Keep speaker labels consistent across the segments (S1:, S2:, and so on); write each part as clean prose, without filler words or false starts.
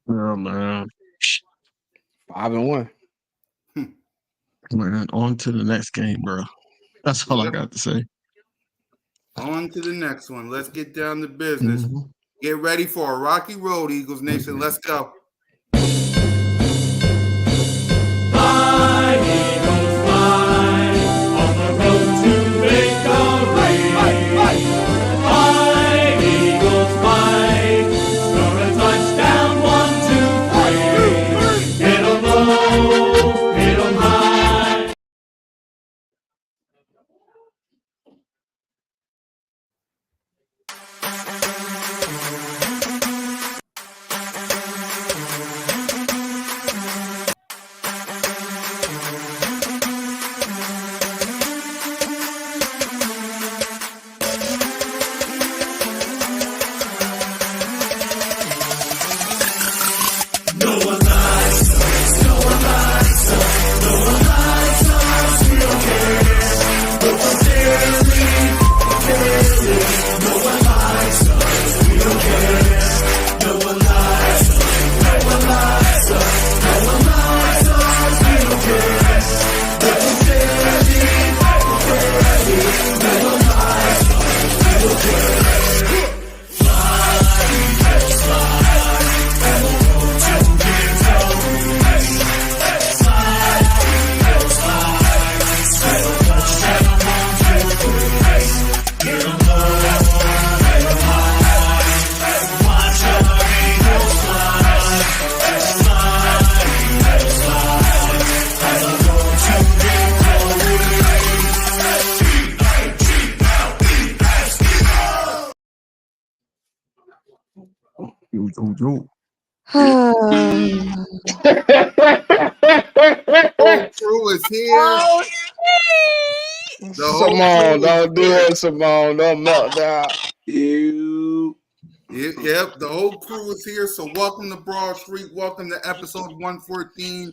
S1: Oh man.
S2: 5-1.
S1: Man, on to the next game, bro. That's all I
S3: Yep.
S1: got to say.
S3: On to the next one. Let's get down to business.
S1: Mhm.
S3: Get ready for a rocky road, Eagles Nation. Let's go.
S4: Fly, Eagles, fly, on the road to victory. Fly, Eagles, fly, score a touchdown, 1, 2, 3. Hit 'em low, hit 'em high.
S1: Yo.
S3: Whole crew is here.
S2: Oh,
S3: The whole
S2: Simone,
S3: crew is
S2: don't do
S3: here.
S2: it, Simone. Don't melt down.
S5: You.
S3: Yep, the whole crew is here. So welcome to Broad Street. Welcome to episode 114.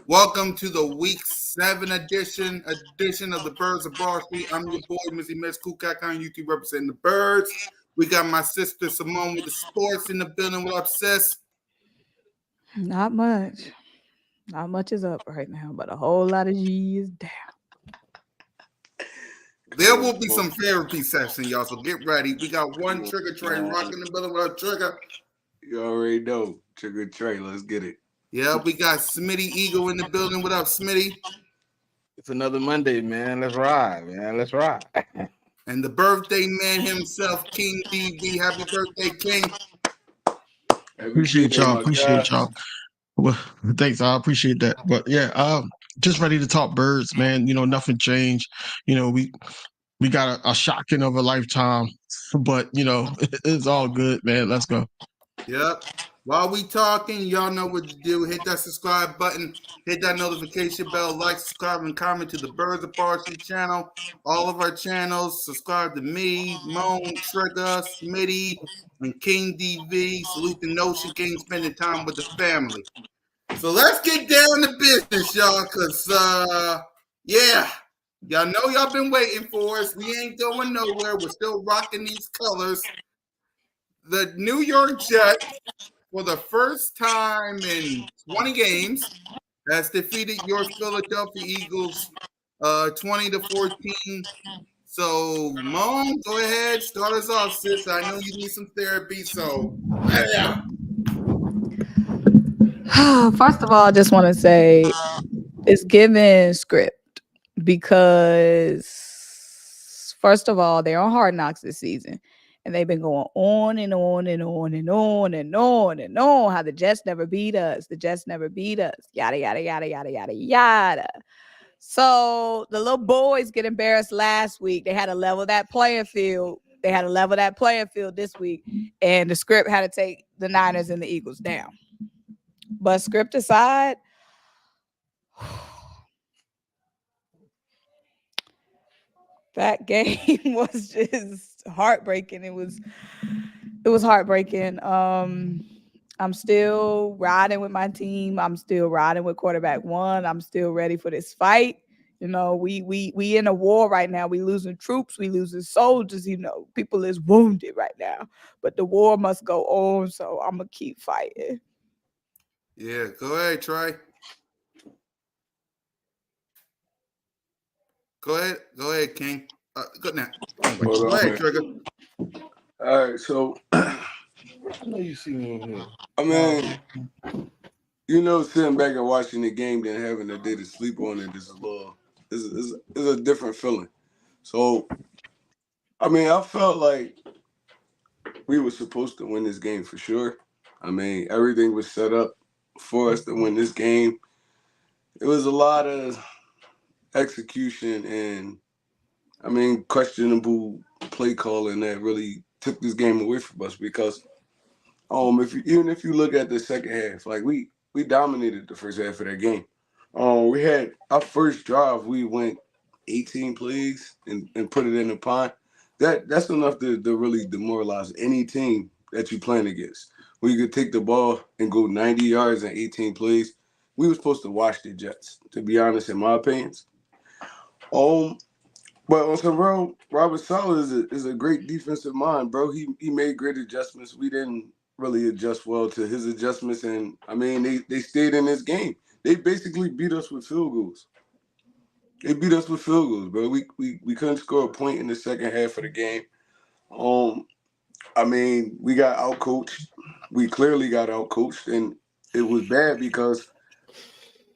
S3: Welcome to the week 7 edition of the Birds of Broad Street. I'm your boy, Missy Miss Kukak on YouTube representing the Birds. We got my sister Simone with the sports in the building. What up, sis?
S6: Not much. Not much is up right now, but a whole lot of G is down.
S3: There will be some therapy session, y'all. So get ready. We got one trigger train rocking the building with a trigger.
S5: You already know. Trigger Trey, let's get it.
S3: Yeah, we got Smitty Eagle in the building. What up, Smitty?
S2: It's another Monday, man. Let's ride, man. Let's ride.
S3: And the birthday man himself, King DV. Happy birthday, King.
S1: Appreciate y'all. Appreciate y'all. Well, thanks. I appreciate that. But yeah, just ready to talk birds, man. You know, nothing changed. You know, we got a shocking of a lifetime, but you know, it's all good, man. Let's go.
S3: Yep. While we talking, y'all know what to do. Hit that subscribe button. Hit that notification bell. Like, subscribe, and comment to the Birds of Parsley channel. All of our channels. Subscribe to me, Moan, Trigger, Smitty, and King DV. Salute the Notion King spending time with the family. So let's get down to business, y'all, because, yeah, y'all know y'all been waiting for us. We ain't going nowhere. We're still rocking these colors. The New York Jets, for the first time in 20 games, has defeated your Philadelphia Eagles 20-14. So, Mom, go ahead, start us off, sis. I know you need some therapy, so yeah.
S6: First of all, I just want to say it's given script because, first of all, they're on Hard Knocks this season. And they've been going on and on and on and on and on and on how the Jets never beat us. The Jets never beat us. Yada, yada, yada, yada, yada, yada. So the little boys get embarrassed last week. They had to level that playing field. They had to level that playing field this week. And the script had to take the Niners and the Eagles down. But script aside, that game was just heartbreaking. It was heartbreaking. I'm still riding with my team. I'm still riding with quarterback one. I'm still ready for this fight. You know, we in a war right now. We losing troops. We losing soldiers. You know, people is wounded right now. But the war must go on. So I'm gonna keep fighting.
S3: Yeah, go ahead, Trey. Go ahead, King. Good now.
S5: Hold
S3: Go
S5: on,
S3: ahead,
S5: man.
S3: Trigger.
S5: All right, so
S2: I know you see me in here.
S5: I mean, you know, sitting back and watching the game, then having a day to sleep on it is a different feeling. So, I mean, I felt like we were supposed to win this game for sure. I mean, everything was set up for us to win this game. It was a lot of execution and, I mean, questionable play calling that really took this game away from us because even if you look at the second half, like we dominated the first half of that game. We had our first drive, we went 18 plays and put it in the pond. That's enough to really demoralize any team that you playing against. Where you could take the ball and go 90 yards in 18 plays. We were supposed to watch the Jets, to be honest, in my opinions. Um, but on some real, Robert Saleh is a great defensive mind, bro. He made great adjustments. We didn't really adjust well to his adjustments, and I mean they stayed in this game. They basically beat us with field goals. They beat us with field goals, bro. We couldn't score a point in the second half of the game. I mean, we got outcoached. We clearly got outcoached, and it was bad because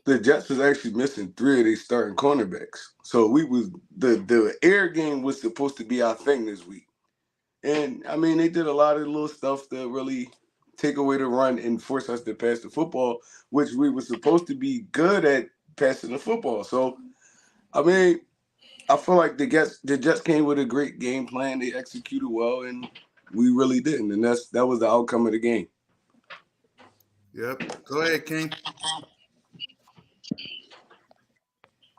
S5: the Jets was actually missing 3 of their starting cornerbacks. So we was the air game was supposed to be our thing this week. And I mean, they did a lot of little stuff to really take away the run and force us to pass the football, which we were supposed to be good at passing the football. So I mean, I feel like the Jets came with a great game plan. They executed well, and we really didn't. And that was the outcome of the game.
S3: Yep. Go ahead, King.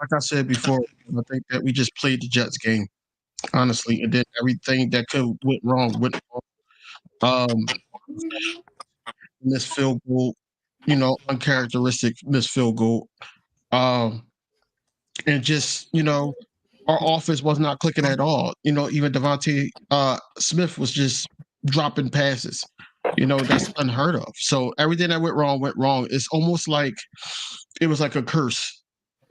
S1: Like I said before, I think that we just played the Jets game, honestly, and then everything that could went wrong went wrong. Missed field goal, uncharacteristic missed field goal. Um, and just, our offense was not clicking at all. Even Devontae Smith was just dropping passes. That's unheard of. So everything that went wrong. It's almost like it was like a curse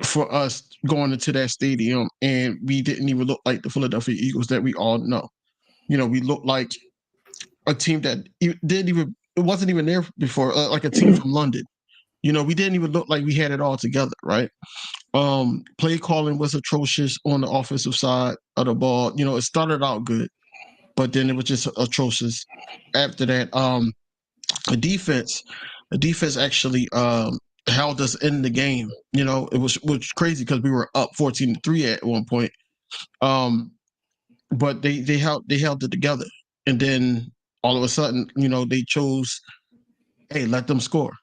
S1: for us going into that stadium, and we didn't even look like the Philadelphia Eagles that we all know. We looked like a team that it wasn't even there before, like a team from London. We didn't even look like we had it all together, right? Play calling was atrocious on the offensive side of the ball. It started out good, but then it was just atrocious after that. The defense, the defense actually held us in the game. It was crazy because we were up 14-3 at one point. But they held it together, and then all of a sudden, they chose, hey, let them score.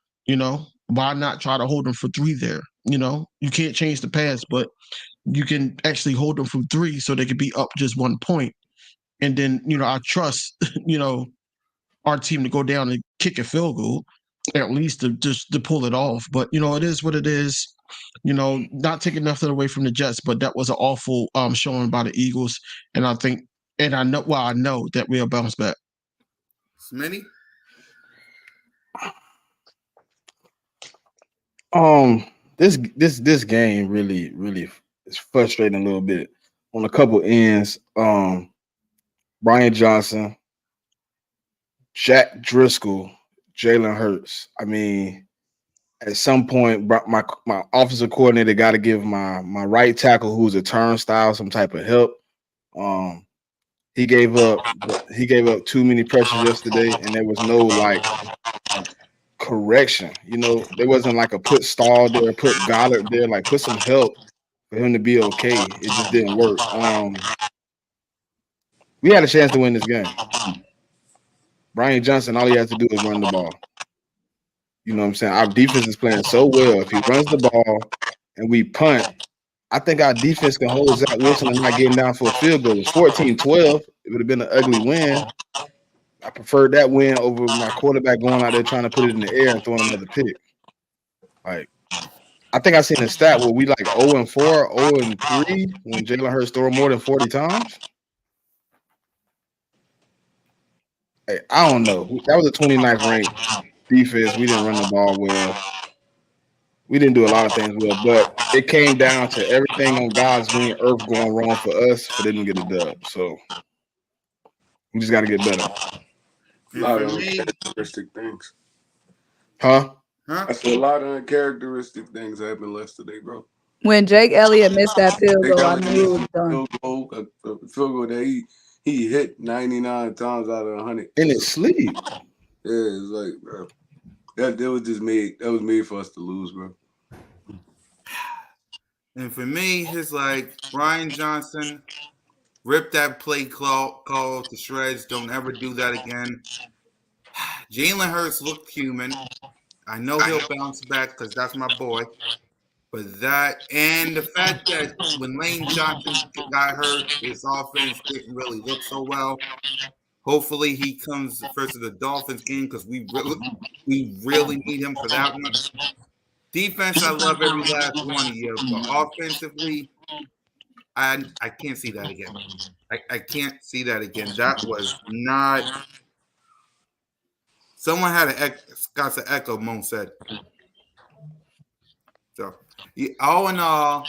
S1: Why not try to hold them for 3 there? You can't change the past, but you can actually hold them from 3 so they could be up just 1 point. And then, I trust, our team to go down and kick a field goal, at least to pull it off. But, it is what it is. Not taking nothing away from the Jets, but that was an awful showing by the Eagles. And I know that we'll bounce back.
S3: Smitty?
S2: This game really is frustrating a little bit on a couple ends. Brian Johnson, Jack Driscoll, Jalen Hurts. I mean, at some point, my offensive coordinator got to give my right tackle, who's a turnstile, some type of help. He gave up too many pressures yesterday, and there was no correction. There wasn't like a put Stall there, put Goddard there, like put some help for him to be okay. It just didn't work. We had a chance to win this game. Brian Johnson, all he has to do is run the ball. You know what I'm saying? Our defense is playing so well. If he runs the ball and we punt, I think our defense can hold Zach Wilson and not getting down for a field goal. It's 14-12. It would have been an ugly win. I preferred that win over my quarterback going out there trying to put it in the air and throwing another pick. Like, I think I seen a stat where we 0-4, 0-3 when Jalen Hurts threw more than 40 times. Hey, I don't know. That was a 29th ranked defense. We didn't run the ball well. We didn't do a lot of things well, but it came down to everything on God's green earth going wrong for us for them to get a dub. So we just got to get better.
S5: A
S3: And
S5: lot
S3: for
S5: of
S3: me,
S5: uncharacteristic things.
S2: Huh?
S5: I said a lot of uncharacteristic things happened yesterday, bro.
S6: When Jake Elliott missed that field
S5: They
S6: goal, I
S5: got
S6: knew it was done.
S5: a field goal that he hit 99 times out of 100.
S2: In his sleep.
S5: Yeah, it's like, bro, that was just made. That was made for us to lose, bro.
S3: and for me, it's like Brian Johnson, rip that play call to shreds. Don't ever do that again. Jalen Hurts looked human. I know he'll bounce back because that's my boy. But that and the fact that when Lane Johnson got hurt, his offense didn't really look so well. Hopefully, he comes first to the Dolphins game because we really need him for that one. Defense, I love every last one of you, but offensively, I can't see that again. I can't see that again. That was not. Someone had got an echo. Moan said. So, all in all,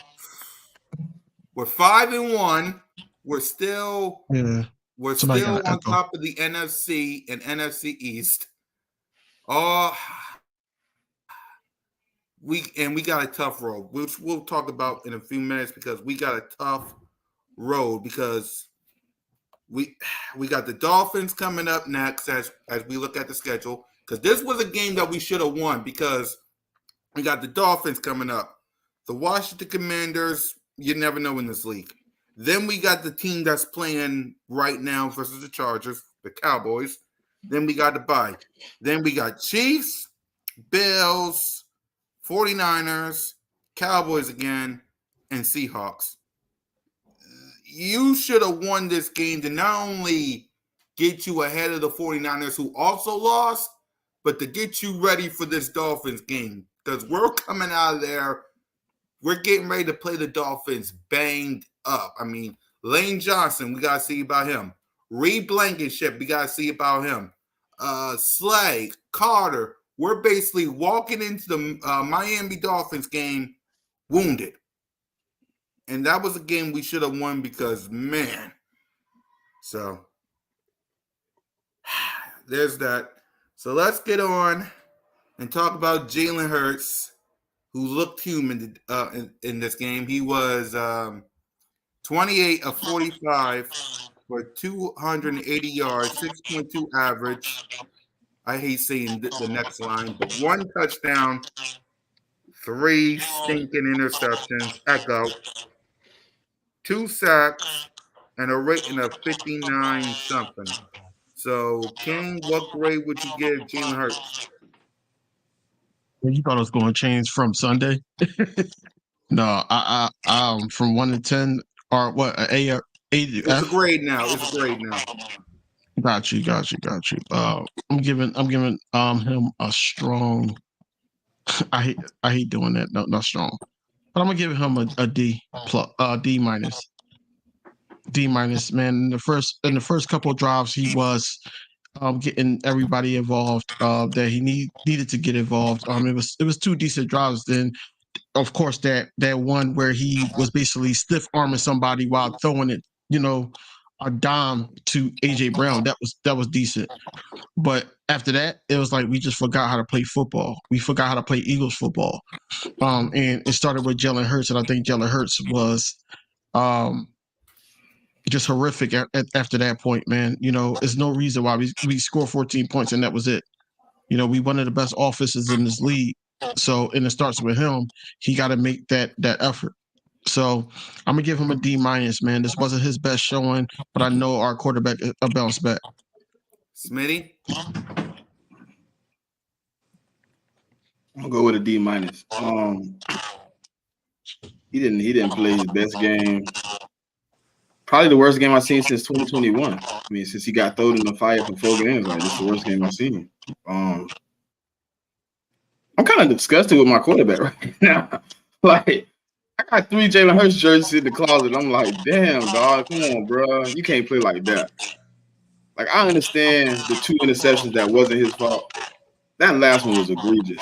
S3: we're 5-1. We're still
S1: Yeah.
S3: we're
S1: Somebody
S3: still
S1: got an
S3: on
S1: echo.
S3: top of the NFC and NFC East. Oh, we got a tough road, which we'll talk about in a few minutes because we got a tough road because we got the Dolphins coming up next as we look at the schedule because this was a game that we should have won because we got the Dolphins coming up, the Washington Commanders. You never know in this league. Then we got the team that's playing right now versus the Chargers, the Cowboys. Then we got the bye. Then we got Chiefs, Bills, 49ers, Cowboys again, and Seahawks. You should have won this game to not only get you ahead of the 49ers who also lost, but to get you ready for this Dolphins game. Because we're coming out of there, we're getting ready to play the Dolphins banged up. I mean, Lane Johnson, we got to see about him. Reed Blankenship, we got to see about him. Slay, Carter, we're basically walking into the Miami Dolphins game wounded. And that was a game we should have won because, man. So, there's that. So, let's get on and talk about Jalen Hurts, who looked human in this game. He was 28 of 45 for 280 yards, 6.2 average. I hate saying the next line, but 1 touchdown, 3 stinking interceptions, echo, 2 sacks, and a rating of 59 something. So, King, what grade would you give Jalen Hurts?
S1: You thought it was going to change from Sunday? No, I from 1 to 10 or what? A
S3: It's a
S1: F.
S3: grade now. It's a grade now.
S1: Got you. I'm giving him a strong. I hate doing that. No, not strong. But I'm gonna give him a D plus, D minus. D minus, man. In the first couple of drives, he was getting everybody involved that he needed to get involved. It was 2 decent drives. Then, of course, that one where he was basically stiff arming somebody while throwing it, a dime to AJ Brown. That was decent. But after that, it was like we just forgot how to play football. We forgot how to play Eagles football. And it started with Jalen Hurts, and I think Jalen Hurts was just horrific after that point, man. There's no reason why we scored 14 points and that was it. We one of the best offenses in this league. So, and it starts with him. He got to make that effort. So, I'm gonna give him a D minus, man. This wasn't his best showing, but I know our quarterback will bounce back.
S3: Smitty?
S2: I'm gonna go with a D minus. He didn't play his best game. Probably the worst game I've seen since 2021. I mean, since he got thrown in the fire for 4 games, like this is the worst game I've seen. I'm kind of disgusted with my quarterback right now. Like, I got 3 Jalen Hurts jerseys in the closet. I'm like, damn, dog, come on, bro. You can't play like that. Like, I understand the 2 interceptions that wasn't his fault. That last one was egregious.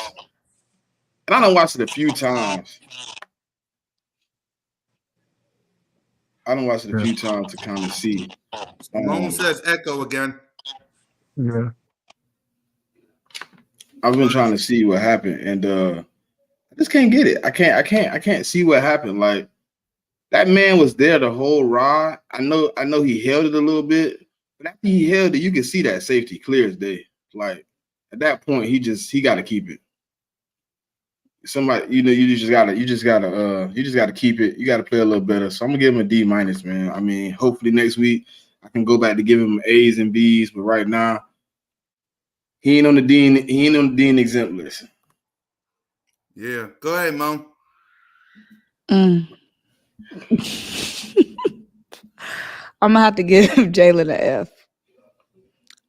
S2: And I done watched it a few times. To kind of see.
S3: Moan says echo again.
S1: Yeah.
S2: I've been trying to see what happened, and I just can't get it. I can't see what happened. Like that man was there the whole ride. I know he held it a little bit, but after he held it, you can see that safety clear as day. Like at that point, he got to keep it. Somebody, you just gotta keep it. You gotta play a little better. So I'm gonna give him a D-, man. I mean, hopefully next week I can go back to give him A's and B's, but right now he ain't on the Dean exempt list.
S3: Yeah, go ahead, Mom.
S6: I'm gonna have to give Jalen an F.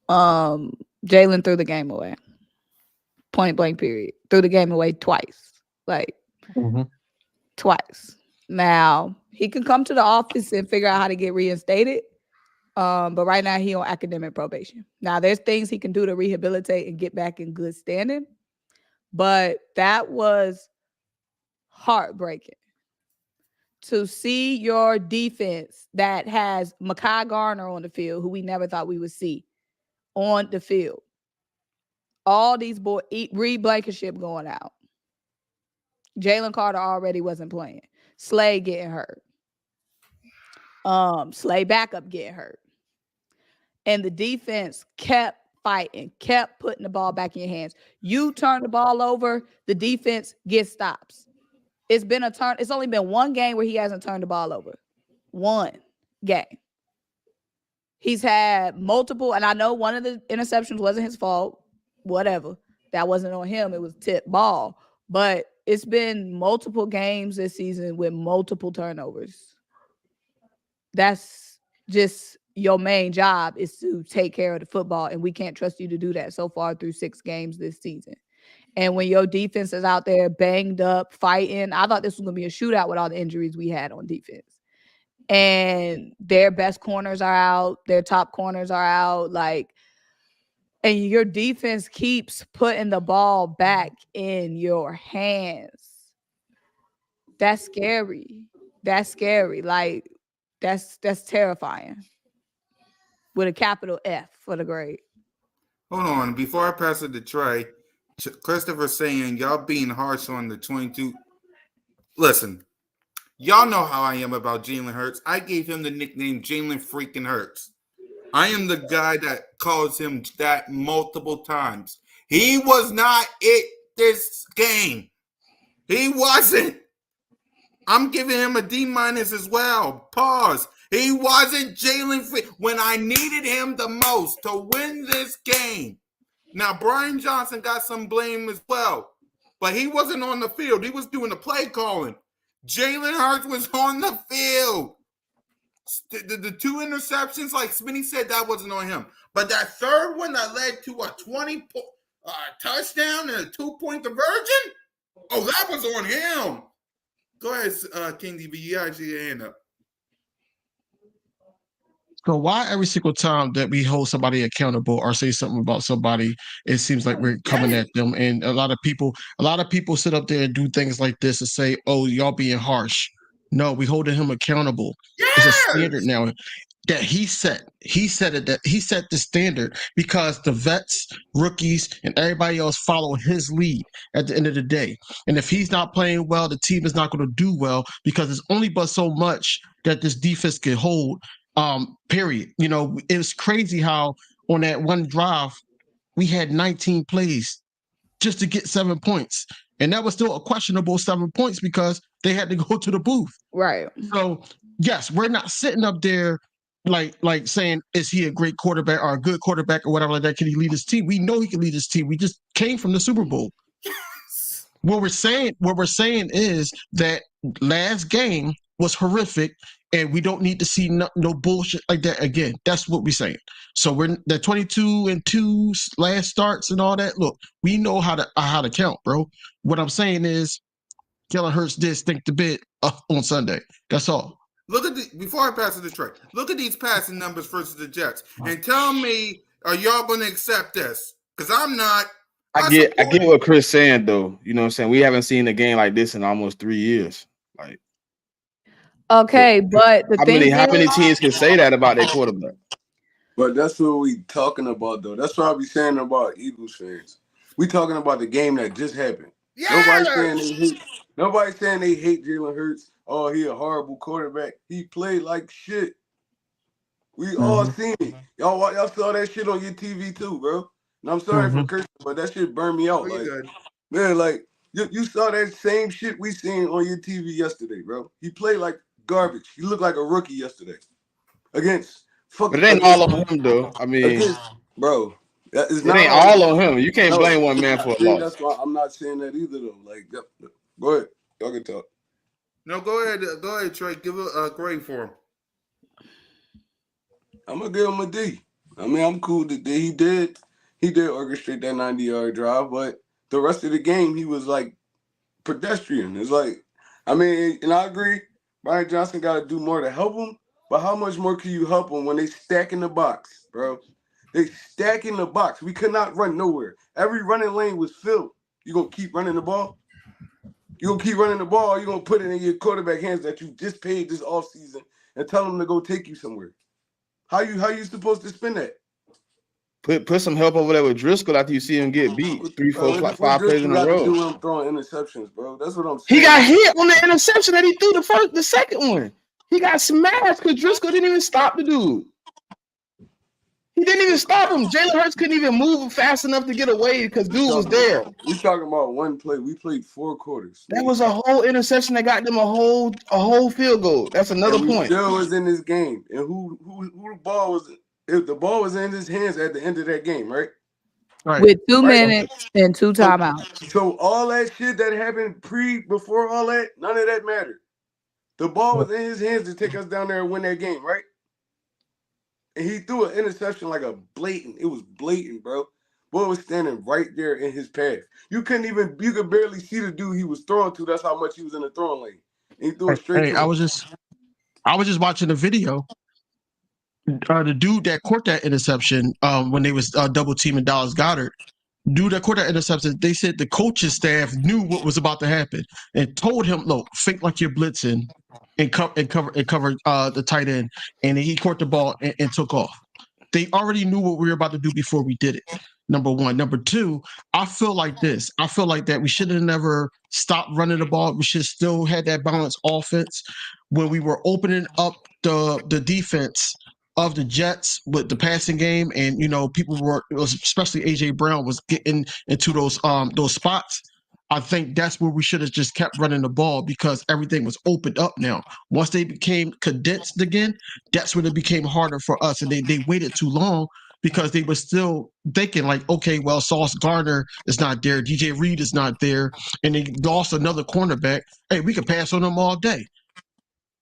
S6: Jalen threw the game away. Point blank period. Threw the game away twice. Like twice. Now he can come to the office and figure out how to get reinstated. But right now he on academic probation. Now there's things he can do to rehabilitate and get back in good standing. But that was heartbreaking to see your defense that has Mekhi Garner on the field, who we never thought we would see on the field. All these boys, Reed Blankenship going out. Jalen Carter already wasn't playing. Slay getting hurt. Slay backup getting hurt. And the defense kept fighting, kept putting the ball back in your hands. You turn the ball over, the defense gets stops. It's only been one game where he hasn't turned the ball over. One game. He's had multiple, and I know one of the interceptions wasn't his fault. Whatever. That wasn't on him. It was tip ball. But it's been multiple games this season with multiple turnovers. That's just your main job, is to take care of the football, and we can't trust you to do that so far through 6 games this season. And when your defense is out there banged up, fighting, I thought this was going to be a shootout with all the injuries we had on defense. And their best corners are out. Their top corners are out. And your defense keeps putting the ball back in your hands. That's scary. That's scary. Like, that's terrifying. With a capital F for the grade.
S3: Hold on. Before I pass it to Trey, Christopher saying y'all being harsh on the 22. Listen, y'all know how I am about Jalen Hurts. I gave him the nickname Jalen freaking Hurts. I am the guy that calls him that multiple times. He was not it this game. He wasn't. I'm giving him a D- as well. Pause. He wasn't Jalen when I needed him the most to win this game. Now, Brian Johnson got some blame as well, but he wasn't on the field. He was doing the play calling. Jalen Hurts was on the field. The 2 interceptions, like Smitty said, that wasn't on him. But that third one that led to a 20 touchdown and a 2-point conversion, that was on him. Go ahead, King DB. You actually your hand up.
S1: So why every single time that we hold somebody accountable or say something about somebody, it seems like we're coming at them? And a lot of people sit up there and do things like this and say, "Oh, y'all being harsh." No, we holding him accountable. It's a standard now that he set. He set the standard because the vets, rookies, and everybody else follow his lead at the end of the day. And if he's not playing well, the team is not going to do well because it's only but so much that this defense can hold. Period. It was crazy how on that one drive we had 19 plays just to get 7 points. And that was still a questionable 7 points because they had to go to the booth.
S6: Right.
S1: So yes, we're not sitting up there like saying, is he a great quarterback or a good quarterback or whatever like that? Can he lead his team? We know he can lead his team. We just came from the Super Bowl. What we're saying is that last game was horrific, and we don't need to see no bullshit like that again. That's what we're saying. So we're the 22-2 last starts and all that. Look, we know how to count, bro. What I'm saying is, Jalen Hurts did stink the bit on Sunday. That's all.
S3: Look at before I pass it to Trey. Look at these passing numbers versus the Jets, and tell me, are y'all going to accept this? Because I'm not.
S2: I get what Chris saying though. You know what I'm saying? We haven't seen a game like this in almost 3 years. Like,
S6: Okay, but the
S2: how
S6: thing
S2: many
S6: is,
S2: teams can say that about their quarterback?
S5: But that's what we talking about, though. That's what I be saying about Eagles fans. We talking about the game that just happened.
S3: Yeah.
S5: Nobody saying they hate Jalen Hurts. Oh, he a horrible quarterback. He played like shit. We all seen it. Y'all saw that shit on your TV too, bro. And I'm sorry for cursing, but that shit burned me out.
S3: Oh, you
S5: Like,
S3: good.
S5: man, like you saw that same shit we seen on your TV yesterday, bro. He played like garbage. He looked like a rookie yesterday against
S2: But it ain't all on him though. I mean,
S5: bro. It's
S2: it
S5: not
S2: ain't all on him. You can't blame one man for a loss.
S5: That's why I'm not saying that either, though. Like, go ahead, y'all can talk.
S3: No, go ahead, Trey. Give a grade for him.
S5: I'm gonna give him a D. I mean, I'm cool that he did orchestrate that 90-yard drive, but the rest of the game he was like pedestrian. It's like, I mean, and I agree, Brian Johnson got to do more to help him, but how much more can you help him when they stack in the box, bro? They stack in the box. We could not run nowhere. Every running lane was filled. You gonna keep running the ball? You gonna keep running the ball? You gonna put it in your quarterback hands that you just paid this offseason and tell him to go take you somewhere? How you supposed to spin that?
S2: Put some help over there with Driscoll after you see him get beat 3, 4, 5 plays in a row.
S5: Do him throwing interceptions, bro. That's what I'm saying.
S2: He got hit on the interception that he threw the second one. He got smashed because Driscoll didn't even stop the dude. He didn't even stop him. Jalen Hurts couldn't even move fast enough to get away because dude was there.
S5: We talking about one play. We played 4 quarters.
S2: That was a whole interception that got them a whole field goal. That's another point.
S5: Still was in this game, and who the ball was? If the ball was in his hands at the end of that game, right?
S1: Right.
S6: With 2 minutes and 2 timeouts.
S5: So all that shit that happened before all that, none of that mattered. The ball was in his hands to take us down there and win that game, right? And he threw an interception like it was blatant, bro. Boy was standing right there in his path. You could barely see the dude he was throwing to. That's how much he was in the throwing lane. And he threw it straight to him.
S1: I was just watching the video. The dude that caught that interception when they was double teaming Dallas Goedert, dude that caught that interception, they said the coaching staff knew what was about to happen and told him, look, fake like you're blitzing and cover the tight end, and he caught the ball and took off. They already knew what we were about to do before we did it. Number one. Number two, I feel like this. I feel like that we should have never stopped running the ball. We should have still had that balanced offense when we were opening up the defense of the Jets with the passing game, and people were, especially AJ Brown, was getting into those spots. I think that's where we should have just kept running the ball because everything was opened up now. Once they became condensed again, that's when it became harder for us, and they waited too long because they were still thinking like, okay, well, Sauce Gardner is not there, DJ Reed is not there, and they lost another cornerback. Hey, we could pass on them all day.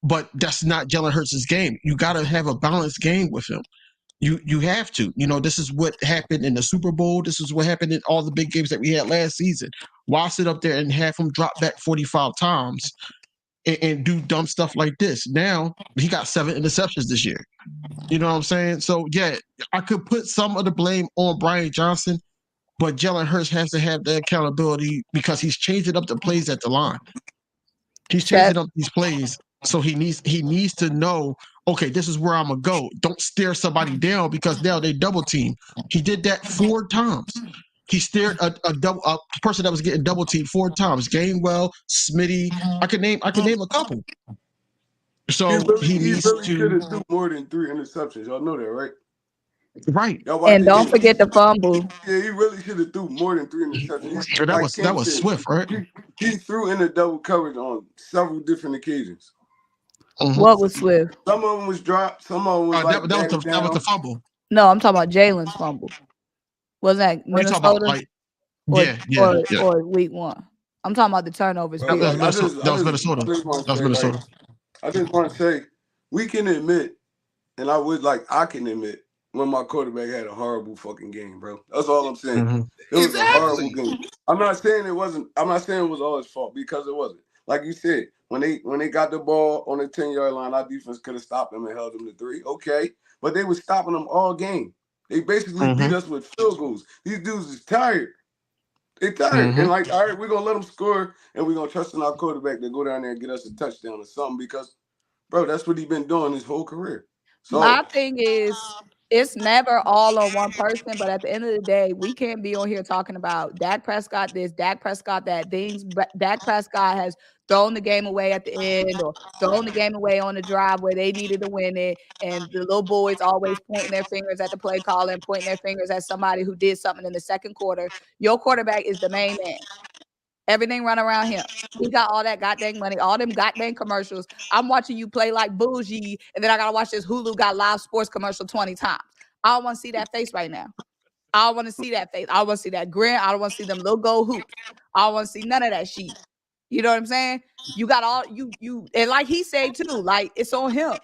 S1: But that's not Jalen Hurts' game. You got to have a balanced game with him. You have to. This is what happened in the Super Bowl. This is what happened in all the big games that we had last season. Why sit up there and have him drop back 45 times and do dumb stuff like this? Now, he got 7 interceptions this year. You know what I'm saying? So, yeah, I could put some of the blame on Brian Johnson, but Jalen Hurts has to have the accountability because he's changing up the plays at the line. He's changing up these plays. So he needs to know, okay, this is where I'm gonna go. Don't stare somebody down because now they double team. He did that 4 times. He stared a person that was getting double teamed 4 times. Gainwell, Smitty. I could name a couple. So he needs
S5: really
S1: to.
S5: Should have threw more than 3 interceptions. Y'all know that, right?
S1: Right.
S6: And don't forget the fumble.
S5: Yeah, he really should have threw more than 3 interceptions.
S1: Sure, that was Swift, right?
S5: He threw in a double coverage on several different occasions.
S6: What was Swift?
S5: Some of them was dropped. Some of them was
S1: that was the fumble.
S6: No, I'm talking about Jalen's fumble. Was that Minnesota? Or week 1? I'm talking about the turnovers.
S1: That was Minnesota.
S5: I just want to say, we can admit, and I can admit, when my quarterback had a horrible fucking game, bro. That's all I'm saying. It was a horrible game. I'm not saying it was all his fault, because it wasn't. Like you said, when they got the ball on the 10-yard line, our defense could have stopped them and held them to 3. Okay. But they were stopping them all game. They basically beat us with field goals. These dudes is tired. They tired.
S1: Mhm.
S5: And like, all right, we're gonna let them score and we're gonna trust in our quarterback to go down there and get us a touchdown or something because, bro, that's what he's been doing his whole career.
S6: My
S5: So
S6: thing is, it's never all on one person, but at the end of the day, we can't be on here talking about Dak Prescott this, Dak Prescott that. Dak Prescott has thrown the game away at the end or thrown the game away on the drive where they needed to win it. And the little boys always pointing their fingers at the play caller and pointing their fingers at somebody who did something in the second quarter. Your quarterback is the main man. Everything run around him. He got all that goddamn money, all them goddamn commercials. I'm watching you play like bougie, and then I gotta watch this Hulu got live sports commercial 20 times. I don't want to see that face right now. I don't want to see that face. I want to see that grin. I don't want to see them little gold hoops. I don't want to see none of that shit. You know what I'm saying? You got all you and like he said too, like it's on him.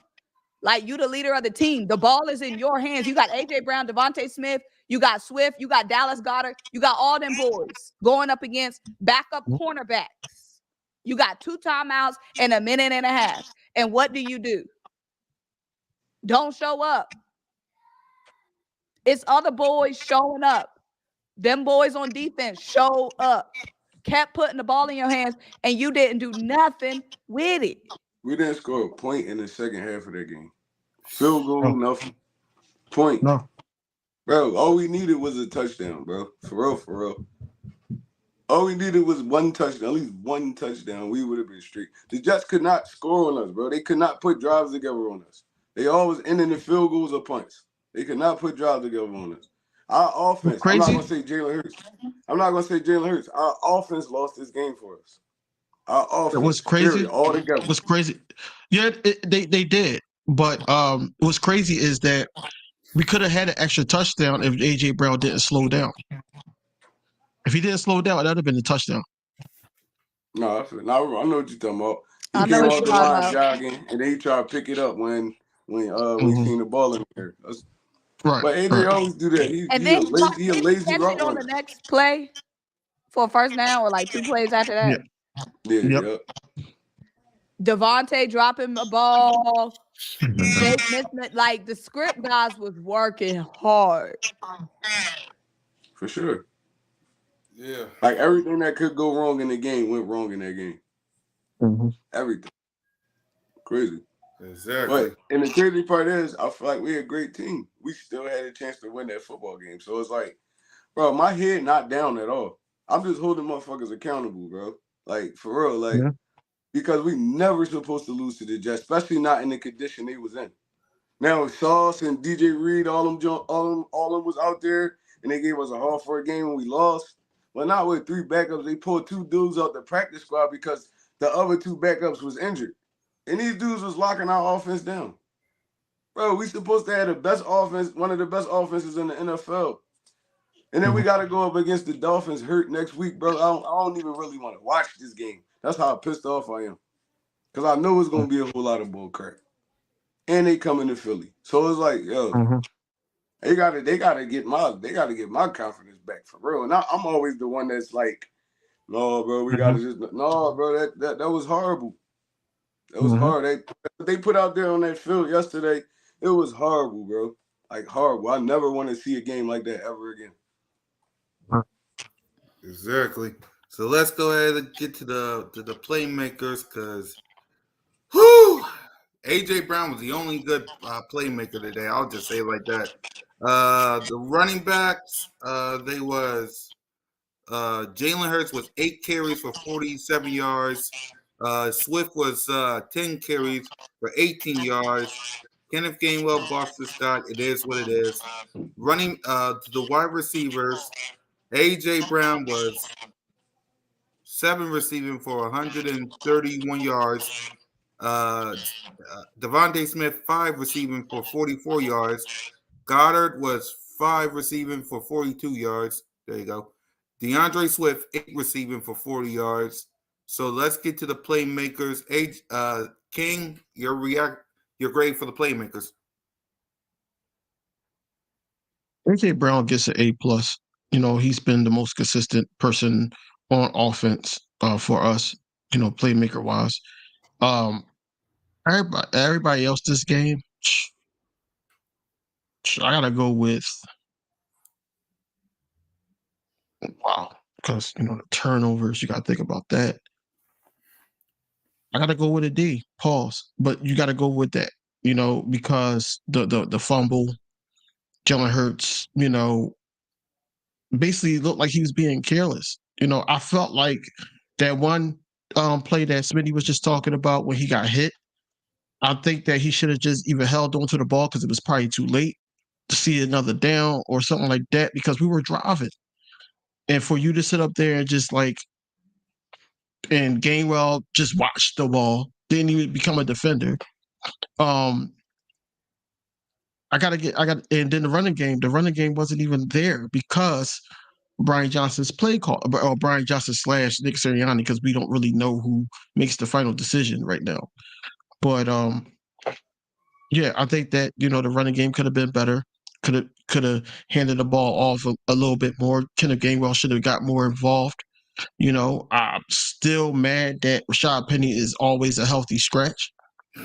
S6: Like you the leader of the team. The ball is in your hands. You got AJ Brown, Devontae Smith, you got Swift, you got Dallas Goedert, you got all them boys going up against backup cornerbacks. You got 2 timeouts and a minute and a half. And what do? Don't show up. It's other boys showing up. Them boys on defense show up. Kept putting the ball in your hands, and you didn't do nothing with it.
S5: we didn't score a point in the second half of that game. Field goal,
S1: No.
S5: nothing. Point.
S1: No.
S5: Bro, all we needed was a touchdown, bro. For real, for real. All we needed was one touchdown, at least one touchdown. We would have been straight. The Jets could not score on us, bro. They could not put drives together on us. They always ended in field goals or punts. They could not put drives together on us. Our offense, I'm not
S1: Crazy.
S5: going to say Jalen Hurts. I'm not going to say Jalen Hurts. Our offense lost this game for us. Our
S1: It was
S5: offense,
S1: crazy.
S5: period, all together.
S1: What's crazy? Yeah, they did. But what's crazy is that we could have had an extra touchdown if AJ Brown didn't slow down. If he didn't slow down, that would have been a touchdown.
S5: No, I know what you're talking about. He
S6: I know
S5: came
S6: what
S5: off
S6: you're
S5: the
S6: talking
S5: line
S6: about.
S5: jogging, and then he tried to pick it up when he
S1: Mhm.
S5: seen the ball in there.
S1: Right.
S5: But AJ
S1: Right.
S5: always do that.
S6: And
S5: He a
S6: then
S5: lazy, he a
S6: did he
S5: lazy
S6: catch
S5: route
S6: it on the
S5: runner.
S6: next play for a first down or like 2 plays after that?
S1: Yeah.
S5: Yeah,
S1: Yep.
S5: yeah.
S6: Devontae dropping a ball. Jake Smith, like the script guys was working hard.
S5: For sure.
S3: Yeah.
S5: Like everything that could go wrong in the game went wrong in that game.
S1: Mhm.
S5: Everything. Crazy.
S3: Exactly.
S5: But and the crazy part is, I feel like we're a great team. We still had a chance to win that football game. So it's like, bro, my head not down at all. I'm just holding motherfuckers accountable, bro. Like for real, like
S1: Yeah.
S5: because we never supposed to lose to the Jets, especially not in the condition they was in. Now Sauce and DJ Reed, all them was out there, and they gave us a haul for a game and we lost. Well, not with 3 backups. They pulled 2 dudes out the practice squad because the other 2 backups was injured, and these dudes was locking our offense down. Bro, we supposed to have the best offense, one of the best offenses in the NFL. And then we got to go up against the Dolphins hurt next week, bro. I don't even really want to watch this game. That's how pissed off I am. Because I know it's going to be a whole lot of bull crap. And they coming to Philly. So it's like, yo,
S1: Mhm.
S5: they gotta get my confidence back for real. And I'm always the one that's like, no, bro, we gotta just no, bro, that was horrible. That was
S1: Mhm.
S5: hard. They put out there on that field yesterday, it was horrible, bro. Like horrible. I never want to see a game like that ever again.
S3: Exactly. So let's go ahead and get to the playmakers because, whew, AJ Brown was the only good playmaker today. I'll just say it like that. The running backs, they was Jalen Hurts was 8 carries for 47 yards. Swift was 10 carries for 18 yards. Kenneth Gainwell, Boston Scott. It is what it is. Running to the wide receivers, AJ Brown was 7 receiving for 131 yards. Devontae Smith 5 receiving for 44 yards. Goddard was 5 receiving for 42 yards. There you go. DeAndre Swift 8 receiving for 40 yards. So let's get to the playmakers. King, your grade for the playmakers.
S1: AJ Brown gets an A+. You know, he's been the most consistent person on offense for us. You know, playmaker wise. Um, everybody else this game, I gotta go with wow. because the turnovers. You got to think about that. I got to go with a D. Pause. But you got to go with that. Because the fumble, Jalen Hurts. Basically looked like he was being careless. I felt like that one play that Smitty was just talking about when he got hit. I think that he should have just either held on to the ball because it was probably too late to see another down or something like that because we were driving. And for you to sit up there and just and Gainwell just watch the ball, didn't even become a defender. I and then the running game wasn't even there because Brian Johnson's play call, or Brian Johnson / Nick Sirianni, because we don't really know who makes the final decision right now. But yeah, I think that the running game could have been better. Could have handed the ball off a little bit more. Kenneth Gainwell should have got more involved. I'm still mad that Rashad Penny is always a healthy scratch.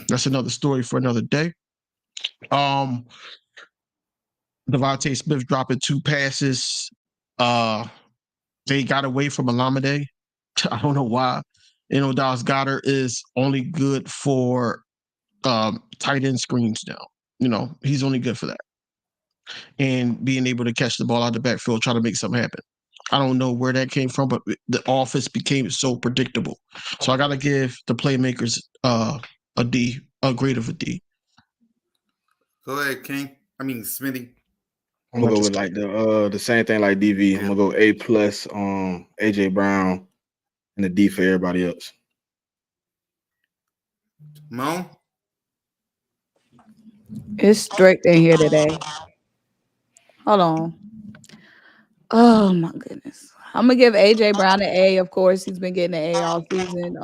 S1: That's another story for another day. Devontae Smith dropping 2 passes. They got away from Olamide. I don't know why. Dallas Goedert is only good for tight end screens now. He's only good for that. And being able to catch the ball out of the backfield, try to make something happen. I don't know where that came from, but the offense became so predictable. So I got to give the playmakers a D, a grade of a D.
S3: Go ahead, King. I mean, Smitty.
S2: I'm gonna go with like the same thing like DV. I'm gonna go A+ on AJ Brown and a D for everybody else.
S3: Mo?
S6: It's strict in here today. Hold on. Oh my goodness. I'm gonna give AJ Brown an A. Of course, he's been getting an A all season.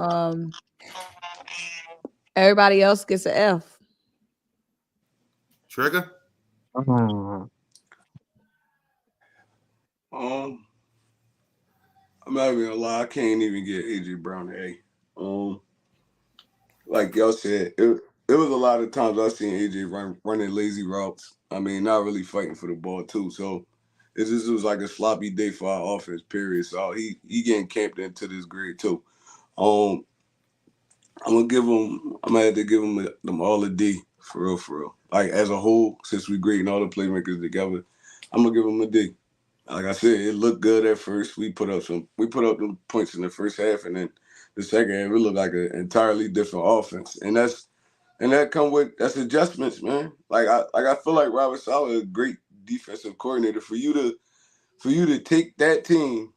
S6: Everybody else gets an F.
S3: Trigger?
S5: I'm not even gonna lie, I can't even get AJ Brown an A. Like y'all said, it was a lot of times I seen AJ running lazy routes. I mean, not really fighting for the ball too. So it just was like a sloppy day for our offense, period. So he getting camped into this grade too. I'm gonna have to give them all a D for real. Like as a whole, since we grading all the playmakers together, I'm gonna give them a D. Like I said, it looked good at first. We put up them points in the first half, and then the second half, it looked like an entirely different offense. And that's adjustments, man. Like I feel like Robert Saleh is a great defensive coordinator. For you to take that team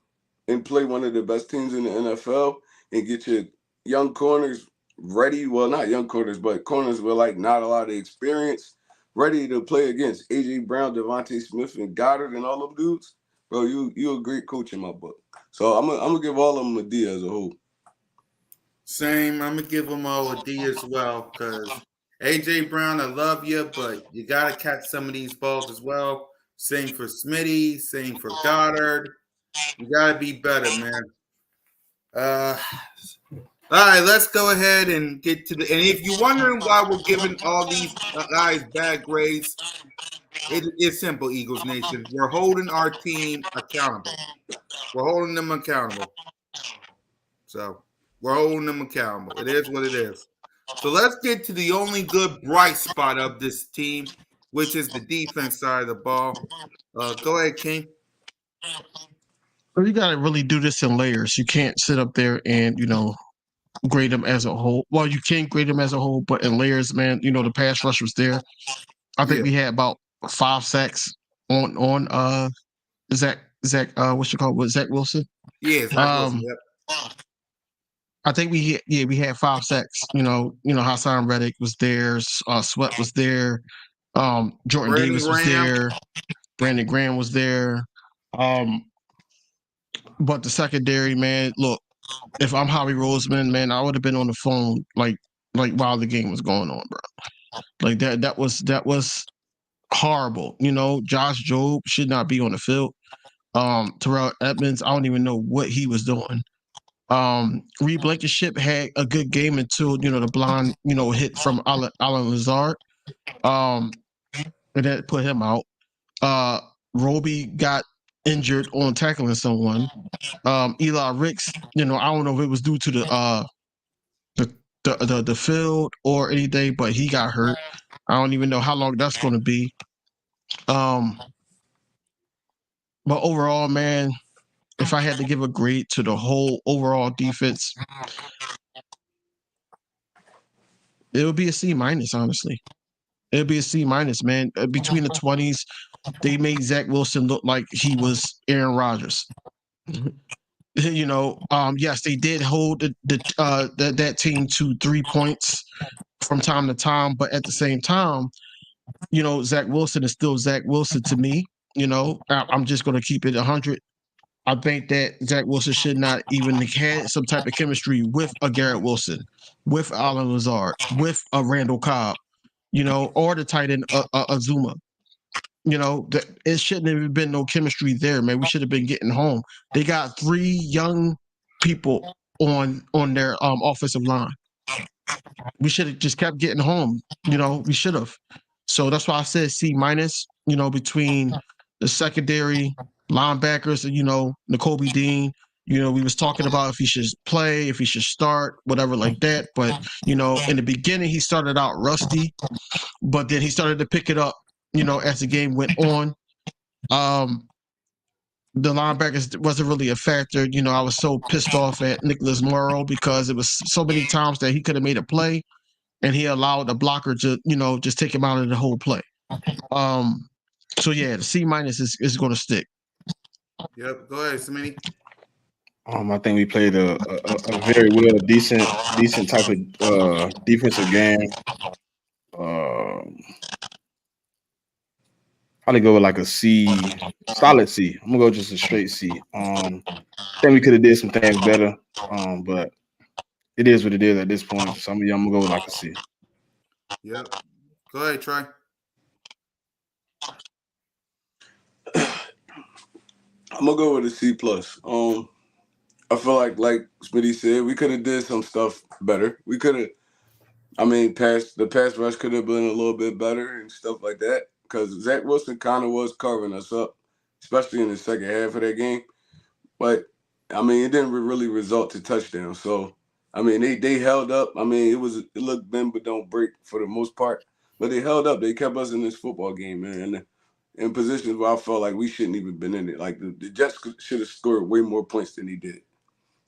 S5: and play one of the best teams in the NFL and get your young corners ready. Well, not young corners, but corners with like not a lot of experience, ready to play against AJ Brown, Devontae Smith, and Goddard and all them dudes. Bro, you a great coach in my book. So I'm gonna give all of them a D as a whole.
S3: Same. I'm gonna give them all a D as well because AJ Brown, I love you, but you gotta catch some of these balls as well. Same for Smitty. Same for Goddard. You gotta be better, man. All right, let's go ahead and get to the. And if you're wondering why we're giving all these guys bad grades, it's simple, Eagles Nation. We're holding our team accountable. We're holding them accountable. So we're holding them accountable. It is what it is. So let's get to the only good bright spot of this team, which is the defense side of the ball. Go ahead, King.
S1: Well, you got to really do this in layers. You can't sit up there and grade them as a whole. Well, you can grade them as a whole, but in layers, man. The pass rush was there. I think we had about 5 sacks on Zach what you call it? Was Zach Wilson?
S3: Yeah, Zach Wilson. Yep.
S1: I think we had 5 sacks. Hassan Reddick was there. Sweat was there. Jordan
S3: Brandon
S1: Davis was
S3: Graham.
S1: there. Brandon Graham was there. But the secondary, man, look, if I'm Howie Roseman, man, I would have been on the phone like while the game was going on, bro. Like that was horrible. Josh Jobe should not be on the field. Terrell Edmonds, I don't even know what he was doing. Reed Blankenship had a good game until the blind hit from Alan Lazard, and that put him out. Roby got injured on tackling someone. Eli Ricks, I don't know if it was due to the field or anything, but he got hurt. I don't even know how long that's going to be. But overall, man, if I had to give a grade to the whole overall defense, it would be a C minus. Honestly, it would be a C minus, man. Between the 20s, they made Zach Wilson look like he was Aaron Rodgers. Yes, they did hold that team to 3 points from time to time, but at the same time, Zach Wilson is still Zach Wilson to me. I'm just going to keep it 100. I think that Zach Wilson should not even have had some type of chemistry with a Garrett Wilson, with Alan Lazard, with a Randall Cobb, or the tight end Azuma. It shouldn't have been no chemistry there, man. We should have been getting home. They got 3 young people on their offensive line. We should have just kept getting home. We should have. So that's why I said C minus. Between the secondary linebackers, N'Kobe Dean. We was talking about if he should play, if he should start, whatever like that. But in the beginning he started out rusty, but then he started to pick it up. As the game went on. The linebackers wasn't really a factor. I was so pissed off at Nicholas Morrow because it was so many times that he could have made a play and he allowed the blocker to, just take him out of the whole play. So yeah, the C minus is going to stick.
S3: Yep. Go ahead, Smitty.
S2: I think we played a very well, decent type of defensive game. Probably go with like a C, solid C. I'm gonna go just a straight C. I think we could have did some things better, but it is what it is at this point. So I'm gonna go with like a C.
S3: Yep. Go ahead, Troy.
S5: I'm gonna go with a C plus. I feel like Smitty said, we could have did some stuff better. We could have, the pass rush could have been a little bit better and stuff like that. Because Zach Wilson kind of was carving us up, especially in the second half of that game. But it didn't really result to touchdowns. So they held up. It looked bend but don't break for the most part. But they held up. They kept us in this football game, man. And in positions where I felt like we shouldn't even been in it. Like the Jets should have scored way more points than they did.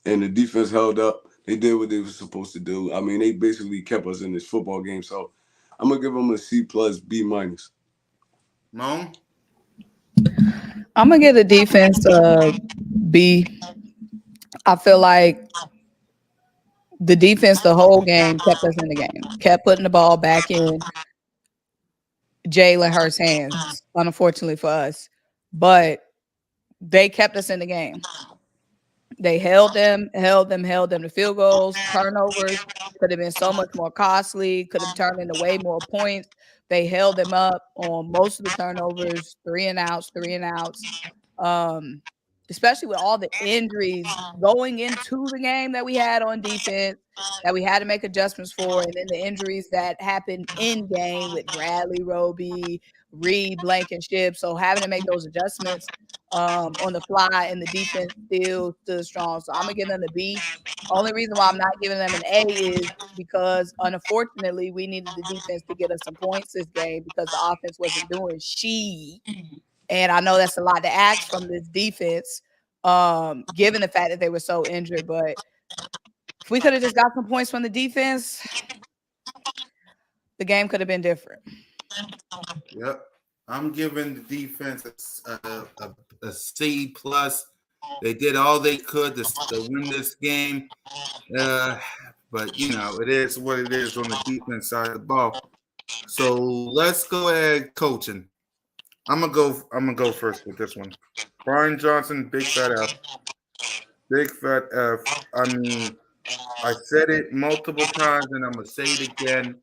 S5: And the defense held up. They did what they were supposed to do. They basically kept us in this football game. So I'm gonna give them a C plus, B minus.
S3: Moan?
S6: I'm gonna give the defense a B. I feel like the defense the whole game kept us in the game, kept putting the ball back in Jalen Hurts' hands, unfortunately for us. But they kept us in the game. They held them. The field goals, turnovers could have been so much more costly, could have turned into way more points. They held them up on most of the turnovers, 3 and outs. Especially with all the injuries going into the game that we had on defense, that we had to make adjustments for, and then the injuries that happened in game with Bradley Roby, Reed, Blankenship. So having to make those adjustments on the fly, and the defense still stood strong. So I'm gonna give them a B. Only reason why I'm not giving them an A is because unfortunately we needed the defense to get us some points this game because the offense wasn't doing shit. And I know that's a lot to ask from this defense, given the fact that they were so injured. But if we could have just got some points from the defense, the game could have been different.
S3: Yep. I'm giving the defense a C plus. They did all they could to win this game. But it is what it is on the defense side of the ball. So let's go ahead coaching. I'm gonna go first with this one. Brian Johnson, big fat F. Big fat F. I said it multiple times and I'm gonna say it again.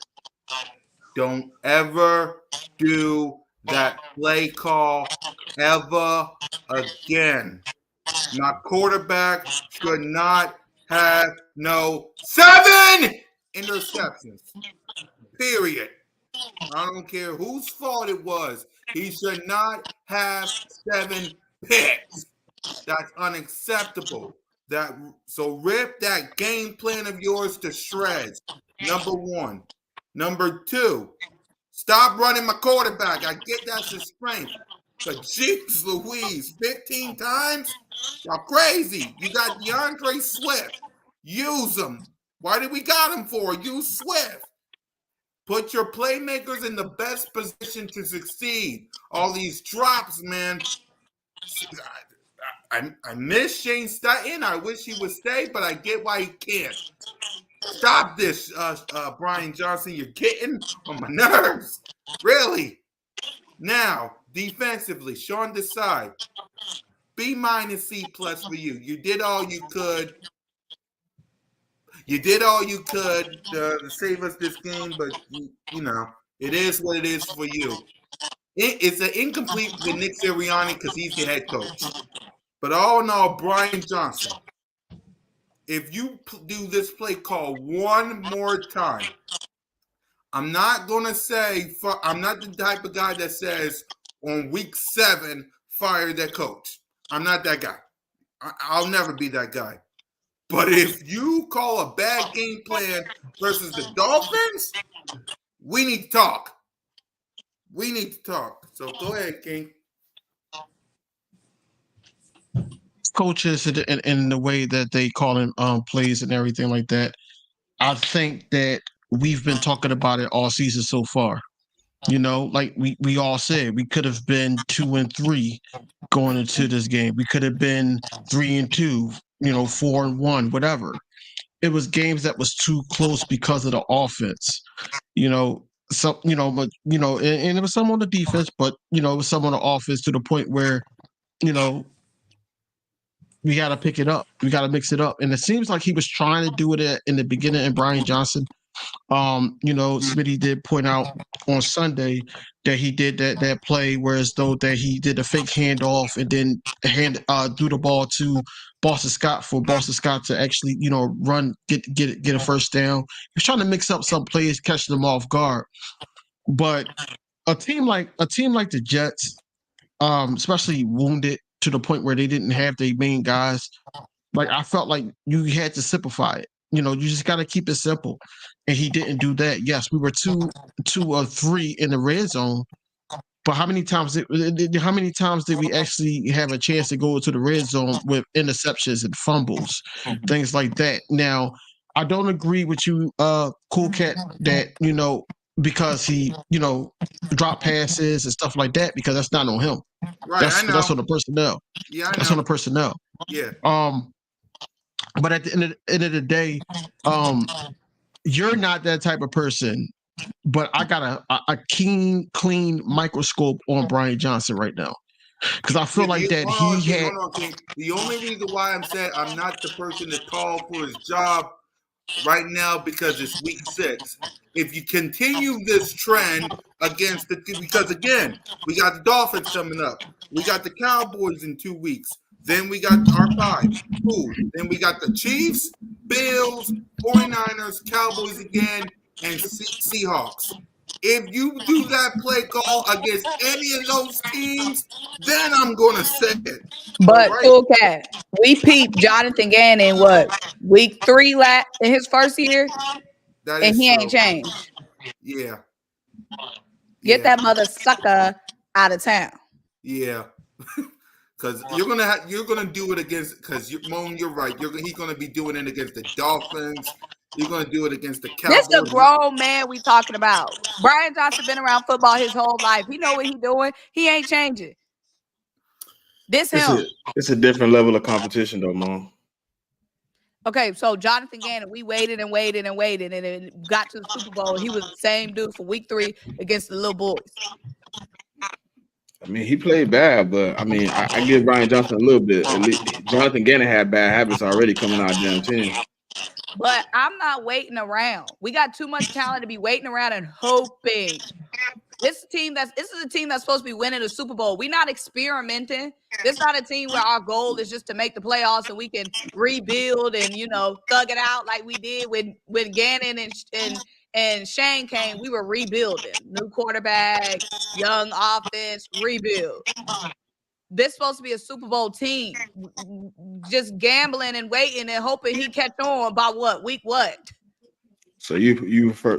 S3: Don't ever do that play call ever again. My quarterback should not have no 7 interceptions. Period. I don't care whose fault it was. He should not have 7 picks. That's unacceptable. So rip that game plan of yours to shreds. Number one. Number two, stop running my quarterback. I get that's his strength. But jeez Louise, 15 times? Y'all crazy. You got DeAndre Swift. Use him. Why did we got him for? Use Swift. Put your playmakers in the best position to succeed. All these drops, man. I miss Shane Steichen. I wish he would stay, but I get why he can't. Stop this, Brian Johnson. You're getting on my nerves. Really. Now, defensively, Sean Desai, B- C+ for you. You did all you could. You did all you could to save us this game, but you know it is what it is for you. It's an incomplete with Nick Sirianni because he's the head coach. But all in all, Brian Johnson, if you do this play call one more time, I'm not going to say, I'm not the type of guy that says on week 7, fire that coach. I'm not that guy. I'll never be that guy. But if you call a bad game plan versus the Dolphins, we need to talk. We need to talk. So go ahead, King.
S1: Coaches in the way that they call him plays and everything like that. I think that we've been talking about it all season so far. You know, like we all said, we could have been 2-3 going into this game. We could have been 3-2, 4-1, whatever. It was games that was too close because of the offense. And it was some on the defense, but it was some on the offense to the point where, we got to pick it up. We got to mix it up. And it seems like he was trying to do it in the beginning, and Brian Johnson, Smitty did point out on Sunday that he did that play where as though that he did a fake handoff and then threw the ball to Boston Scott for Boston Scott to actually, run, get a first down. He was trying to mix up some plays, catch them off guard. But a team like the Jets, especially wounded to the point where they didn't have their main guys, like I felt like you had to simplify it. You just got to keep it simple. And he didn't do that. Yes, we were 2-3 in the red zone, but how many times did we actually have a chance to go into the red zone with interceptions and fumbles, things like that? Now, I don't agree with you, Cool Cat, that because he drop passes and stuff like that, because that's not on him.
S3: Right, I know.
S1: That's on the personnel.
S3: Yeah, I know.
S1: That's on the personnel.
S3: Yeah.
S1: But at the end of the day, you're not that type of person. But I got a keen, clean microscope on Brian Johnson right now, because I feel like that he had.
S3: The only reason why I'm saying I'm not the person to call for his job right now because it's week 6. If you continue this trend because again, we got the Dolphins coming up, we got the Cowboys in 2 weeks, then we got our 5. Ooh, then we got the Chiefs, Bills, 49ers, Cowboys again, and Seahawks. If you do that play call against any of those teams, then I'm going to say it.
S6: But Cool Cat, we peeped Jonathan Gannon week 3 in his first year, and he ain't changed.
S3: Yeah.
S6: Get that mother sucker out of town.
S3: Yeah. Because you're gonna do it against, because you're right. He's gonna be doing it against the Dolphins. You're gonna do it against the Cowboys.
S6: This is a grown man we talking about. Brian Johnson been around football his whole life. He know what he doing. He ain't changing. It's
S2: a different level of competition, though, Mom.
S6: Okay, so Jonathan Gannon, we waited and waited and waited, and it got to the Super Bowl. He was the same dude for week 3 against the little boys.
S2: I mean, he played bad, but I mean, I give Brian Johnson a little bit. At least Jonathan Gannon had bad habits already coming out of damn team.
S6: But I'm not waiting around. We got too much talent to be waiting around and hoping. This is a team that's supposed to be winning a Super Bowl. We're not experimenting. This is not a team where our goal is just to make the playoffs and we can rebuild and thug it out like we did with Gannon and Shane came. We were rebuilding. New quarterback, young offense, rebuild. this supposed to be a Super Bowl team. Just gambling and waiting and hoping he catch on by what? Week what?
S2: So would you prefer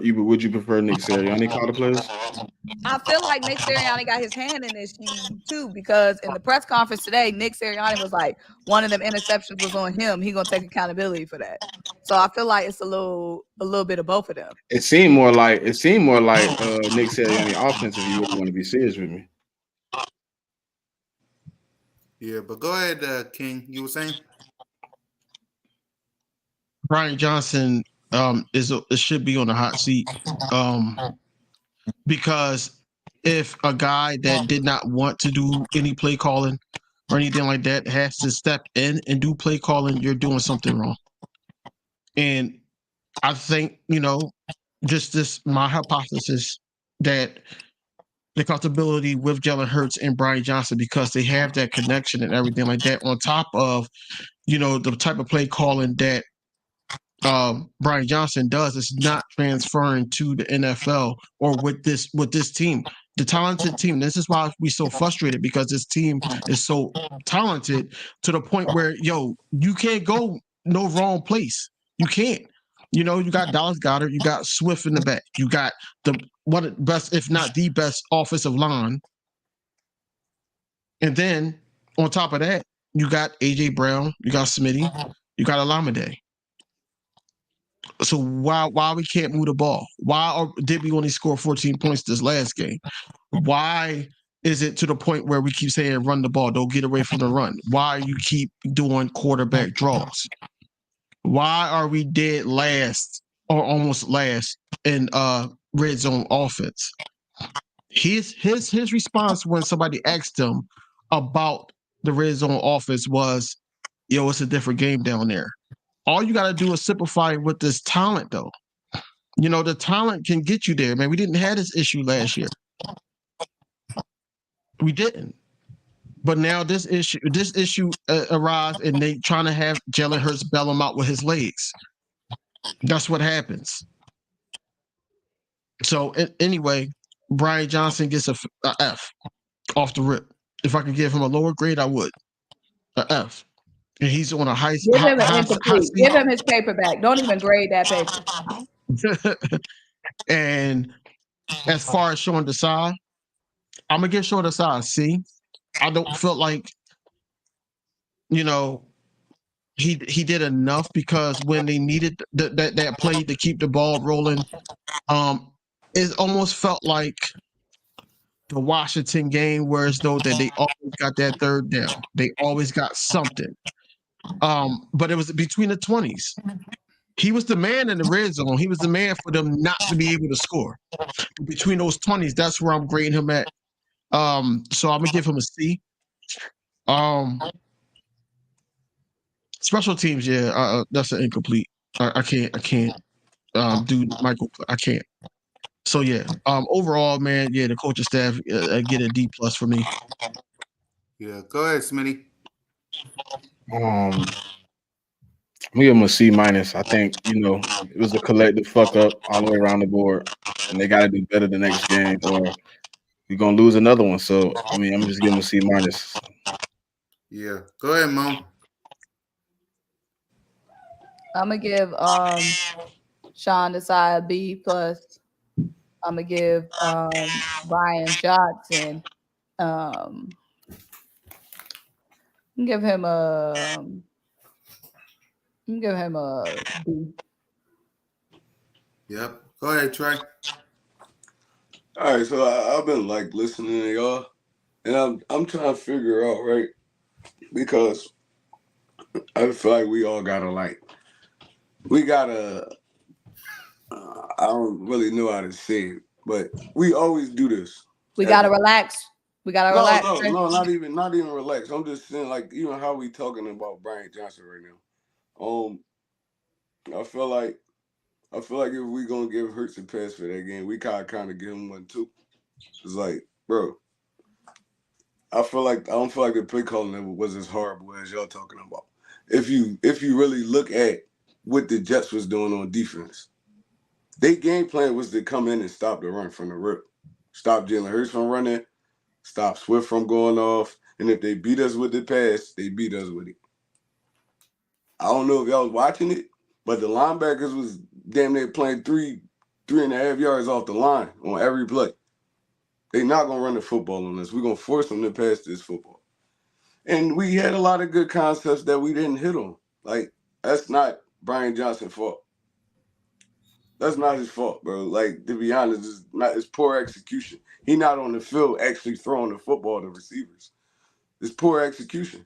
S2: Nick Sirianni call the plays?
S6: I feel like Nick Sirianni got his hand in this too, because in the press conference today, Nick Sirianni was like, one of them interceptions was on him. He gonna take accountability for that. So I feel like it's a little bit of both of them.
S2: It seemed more like Nick Sirianni offense. If you really want to be serious with me.
S3: Yeah, but go ahead, King. You were saying?
S1: Brian Johnson it should be on the hot seat, because if a guy that did not want to do any play calling or anything like that has to step in and do play calling, you're doing something wrong. And I think, just my hypothesis that the comfortability with Jalen Hurts and Brian Johnson, because they have that connection and everything like that, on top of, the type of play calling that Brian Johnson does, is not transferring to the NFL or with this team. The talented team. This is why we're so frustrated, because this team is so talented to the point where, you can't go no wrong place. You can't. You got Dallas Goedert, you got Swift in the back, you got one of the best, if not the best, offensive line, and then on top of that, you got AJ Brown, you got Smitty, you got Alameda. So why we can't move the ball? Did we only score 14 points this last game? Why is it to the point where we keep saying run the ball, don't get away from the run? Why you keep doing quarterback draws? Why are we dead last or almost last in red zone offense? His response when somebody asked him about the red zone offense was, it's a different game down there. All you got to do is simplify with this talent, though. The talent can get you there, man. We didn't have this issue last year. We didn't. But now this issue arrives, and they trying to have Jalen Hurts bail him out with his legs. That's what happens. So anyway, Brian Johnson gets a F off the rip. If I could give him a lower grade, I would. A F. And he's on a high.
S6: Give him an incomplete. Give him his paper back. Don't even grade that paper.
S1: And as far as Sean Desai, I'm gonna give Sean Desai a C. I don't feel like, he did enough, because when they needed that play to keep the ball rolling, it almost felt like the Washington game, where as though that they always got that third down. They always got something. But it was between the 20s. He was the man in the red zone. He was the man for them not to be able to score. Between those 20s, that's where I'm grading him at. So I'm gonna give him a C. Special teams, that's an incomplete. I can't do Michael. I can't. So yeah, overall, man, the coaching staff get a D+ for me.
S3: Yeah, go ahead, Smitty.
S2: I'm gonna give him a C-. I think it was a collective fuck up all the way around the board, and they got to do better the next game, or we're gonna lose another one. So I'm just giving him a C-.
S3: Yeah, go ahead, Mom.
S6: I'm gonna give Sean Desai a B+. I'm gonna give Brian Johnson. Give him a B.
S3: Yep. Go ahead, Trey.
S5: All right, so I've been listening to y'all, and I'm trying to figure out, right, because I feel like we all gotta we gotta. I don't really know how to say it, but we always do this.
S6: We gotta relax. We gotta relax.
S5: No, not even relax. I'm just saying, how we talking about Brian Johnson right now. I feel like if we gonna give Hurts a pass for that game, we kind of give him one too. It's like, bro, I don't feel like the play calling was as horrible as y'all talking about. If you really look at what the Jets was doing on defense, their game plan was to come in and stop the run from the rip, stop Jalen Hurts from running, stop Swift from going off, And if they beat us with the pass, they beat us with it. I don't know if y'all was watching it, but the linebackers was damn near playing 3.5 yards off the line on every play. They not gonna run the football on us. We're gonna force them to pass this football. And we had a lot of good concepts that we didn't hit on. Like, that's not Brian Johnson's fault. That's not his fault, bro. Like, to be honest, it's poor execution. He not on the field actually throwing the football to receivers. It's poor execution.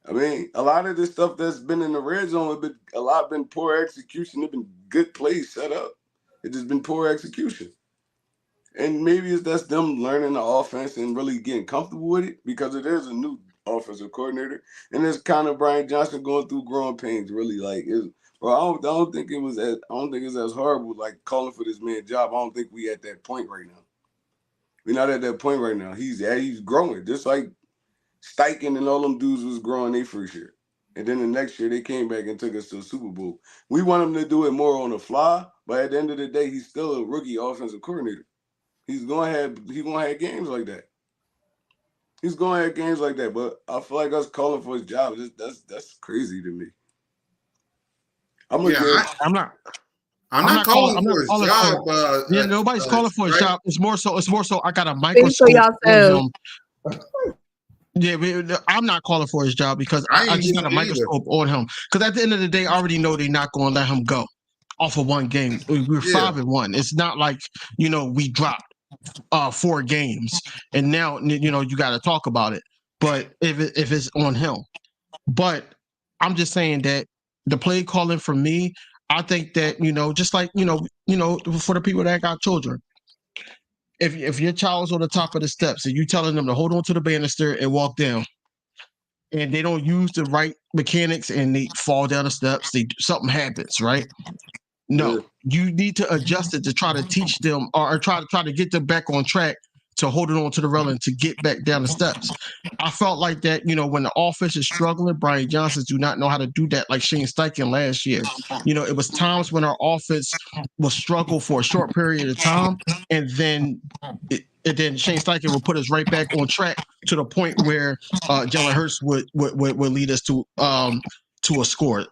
S5: I mean, a lot of this stuff that's been in the red zone been poor execution. It's been good plays set up. It's just been poor execution. And maybe that's them learning the offense and really getting comfortable with it, because it is a new offensive coordinator, and it's kind of Brian Johnson going through growing pains. Really, like, bro, I don't think it's as horrible like calling for this man's job. I don't think we at that point right now. We're not at that point right now. He's growing, just like Steichen and all them dudes was growing their first year. And then the next year they came back and took us to the Super Bowl. We want him to do it more on the fly, but at the end of the day, he's still a rookie offensive coordinator. He's gonna have games like that. He's gonna have games like that. But I feel like us calling for his job, that's crazy to me.
S1: I'm not
S3: calling for his job.
S1: Nobody's calling for his job. It's more so I got a
S6: Speak
S1: microscope
S6: for yourself.
S1: on him. Yeah, I'm not calling for his job because I just got a microscope on him. Because at the end of the day, I already know they're not going to let him go off of one game. We're 5-1. It's not like, we dropped 4 games and now, you got to talk about it. But if it's on him. But I'm just saying that the play calling for me, I think that, just like, for the people that got children, if your child's on the top of the steps and you telling them to hold on to the banister and walk down, and they don't use the right mechanics and they fall down the steps, something happens, right? No, you need to adjust it to try to teach them or try to get them back on track to hold it on to the railing to get back down the steps. I felt like that, when the offense is struggling, Brian Johnson do not know how to do that like Shane Steichen last year. It was times when our offense will struggle for a short period of time, and then Shane Steichen will put us right back on track to the point where Jalen Hurts would lead us to a score.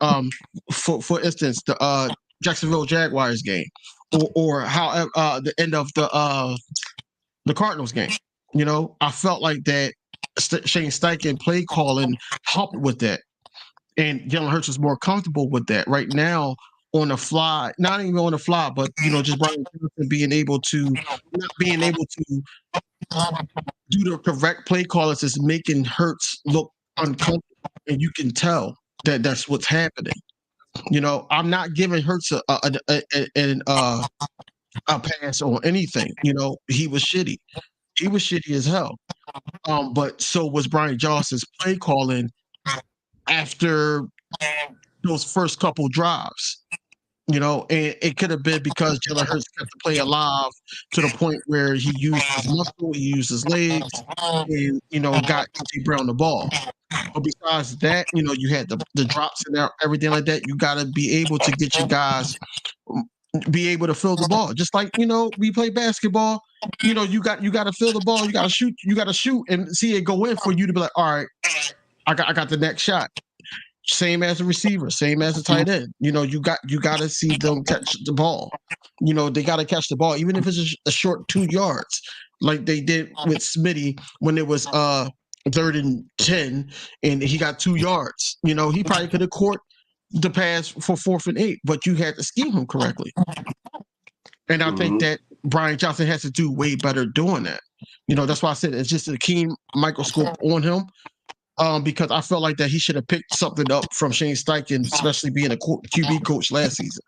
S1: For instance, the Jacksonville Jaguars game, or how the end of the Cardinals game. I felt like that Shane Steichen play calling helped with that, and Jalen Hurts was more comfortable with that. Right now, on the fly, not even on the fly, but just Brian Johnson being able to do the correct play calls is making Hurts look uncomfortable, and you can tell that that's what's happening. I'm not giving Hurts a pass on anything. He was shitty. He was shitty as hell. But so was Brian Johnson's play calling after those first couple drives. And it could have been because Jalen Hurts kept the play alive to the point where he used his muscle, he used his legs, and got A.J. Brown the ball. But besides that, you had the drops and everything like that. You got to be able to get your guys be able to fill the ball. Just like, we play basketball, you got to fill the ball, you got to shoot and see it go in for you to be like, all right, I got the next shot. Same as a receiver, same as a tight end. You got to see them catch the ball. They got to catch the ball, even if it's a short 2 yards, like they did with Smitty when it was 3rd and 10 and he got 2 yards. He probably could have caught the pass for 4th and 8, but you had to scheme him correctly. And I think that Brian Johnson has to do way better doing that. That's why I said it's just a keen microscope on him. Because I felt like that he should have picked something up from Shane Steichen, especially being a QB coach last season.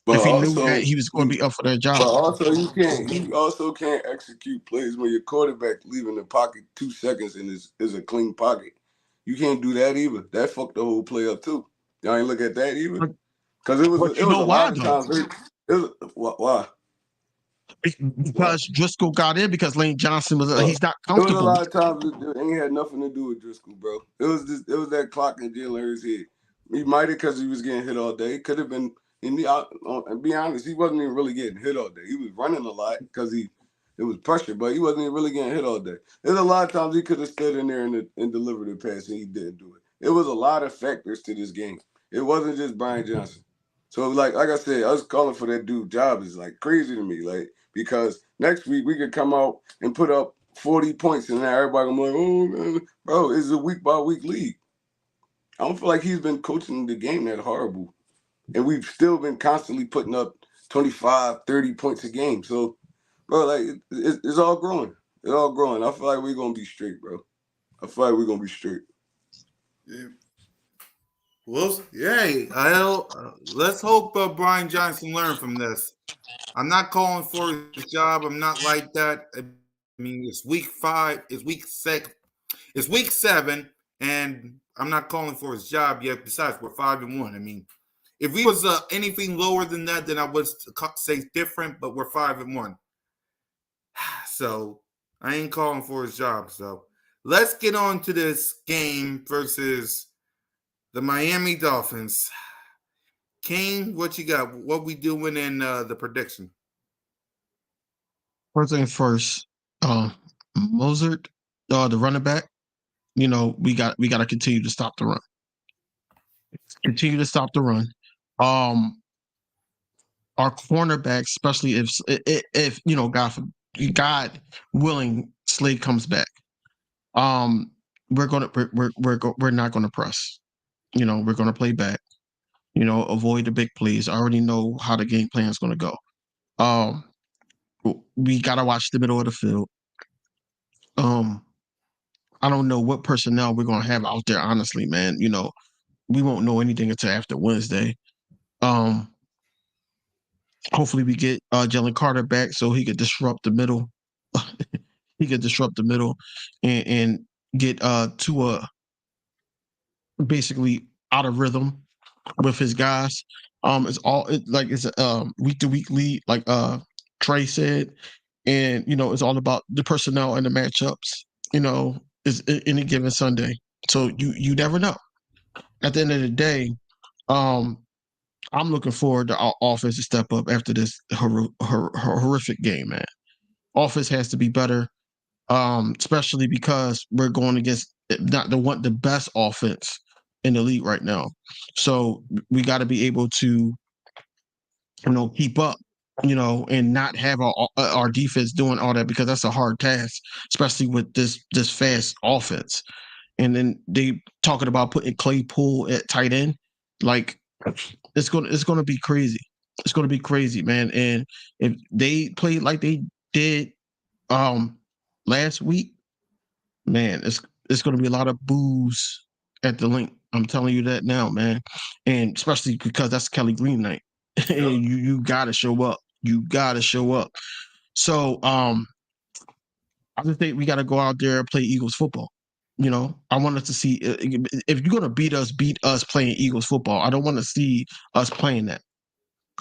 S5: But
S1: if he
S5: also,
S1: knew that he was going to be up for that job.
S5: But also, you also can't execute plays when your quarterback leaving the pocket 2 seconds and is a clean pocket. You can't do that either. That fucked the whole play up too. Y'all ain't look at that either. Because it was a lot of times. Why?
S1: Because Driscoll got in because Lane Johnson he's not comfortable.
S5: It was a lot of times it ain't had nothing to do with Driscoll, bro. It was that clock in Jalen Hurts' head. He might have because he was getting hit all day. Could have been. And be honest, he wasn't even really getting hit all day. He was running a lot because he It was pressure, but he wasn't even really getting hit all day. There's a lot of times he could have stood in there and delivered a pass, and he didn't do it. It was a lot of factors to this game. It wasn't just Brian Johnson. So like I said, us calling for that dude job is like crazy to me. Like, because next week we could come out and put up 40 points, and now everybody gonna be like, oh man, bro, it's a week by week league. I don't feel like he's been coaching the game that horrible. And we've still been constantly putting up 25, 30 points a game. So, bro, like, it's all growing. It's all growing. I feel like we're going to be straight, bro. I feel like we're going to be straight.
S3: Yeah. Well, yay. Let's hope Brian Johnson learned from this. I'm not calling for his job. I'm not like that. I mean, it's week 5. It's week 6. It's week 7, and I'm not calling for his job yet. Besides, we're 5-1. I mean, if we was anything lower than that, then I would say different. But we're 5-1, so I ain't calling for his job. So let's get on to this game versus the Miami Dolphins. King, what you got? What we doing in the prediction?
S1: First thing first, Mozart, the running back. We got to continue to stop the run. Continue to stop the run. Our cornerback, especially if God willing, Slade comes back. We're not gonna press. We're gonna play back. Avoid the big plays. I already know how the game plan is gonna go. We gotta watch the middle of the field. I don't know what personnel we're gonna have out there. Honestly, man, we won't know anything until after Wednesday. Hopefully we get Jalen Carter back so he could disrupt the middle. He could disrupt the middle and get Tua basically out of rhythm with his guys. It's a week to week lead, like Trey said, and it's all about the personnel and the matchups. Is any given Sunday, so you never know. At the end of the day, I'm looking forward to our offense to step up after this horrific game, man. Offense has to be better, especially because we're going against not the best offense in the league right now. So we got to be able to, keep up, and not have our defense doing all that, because that's a hard task, especially with this fast offense. And then they talking about putting Claypool at tight end, like it's gonna be crazy. It's gonna be crazy, man. And if they play like they did last week, man, it's gonna be a lot of boos at the link. I'm telling you that now, man. And especially because that's Kelly Green night. And you gotta show up. You gotta show up. So I just think we gotta go out there and play Eagles football. I want us to see, if you're gonna beat us playing Eagles football. I don't want to see us playing that.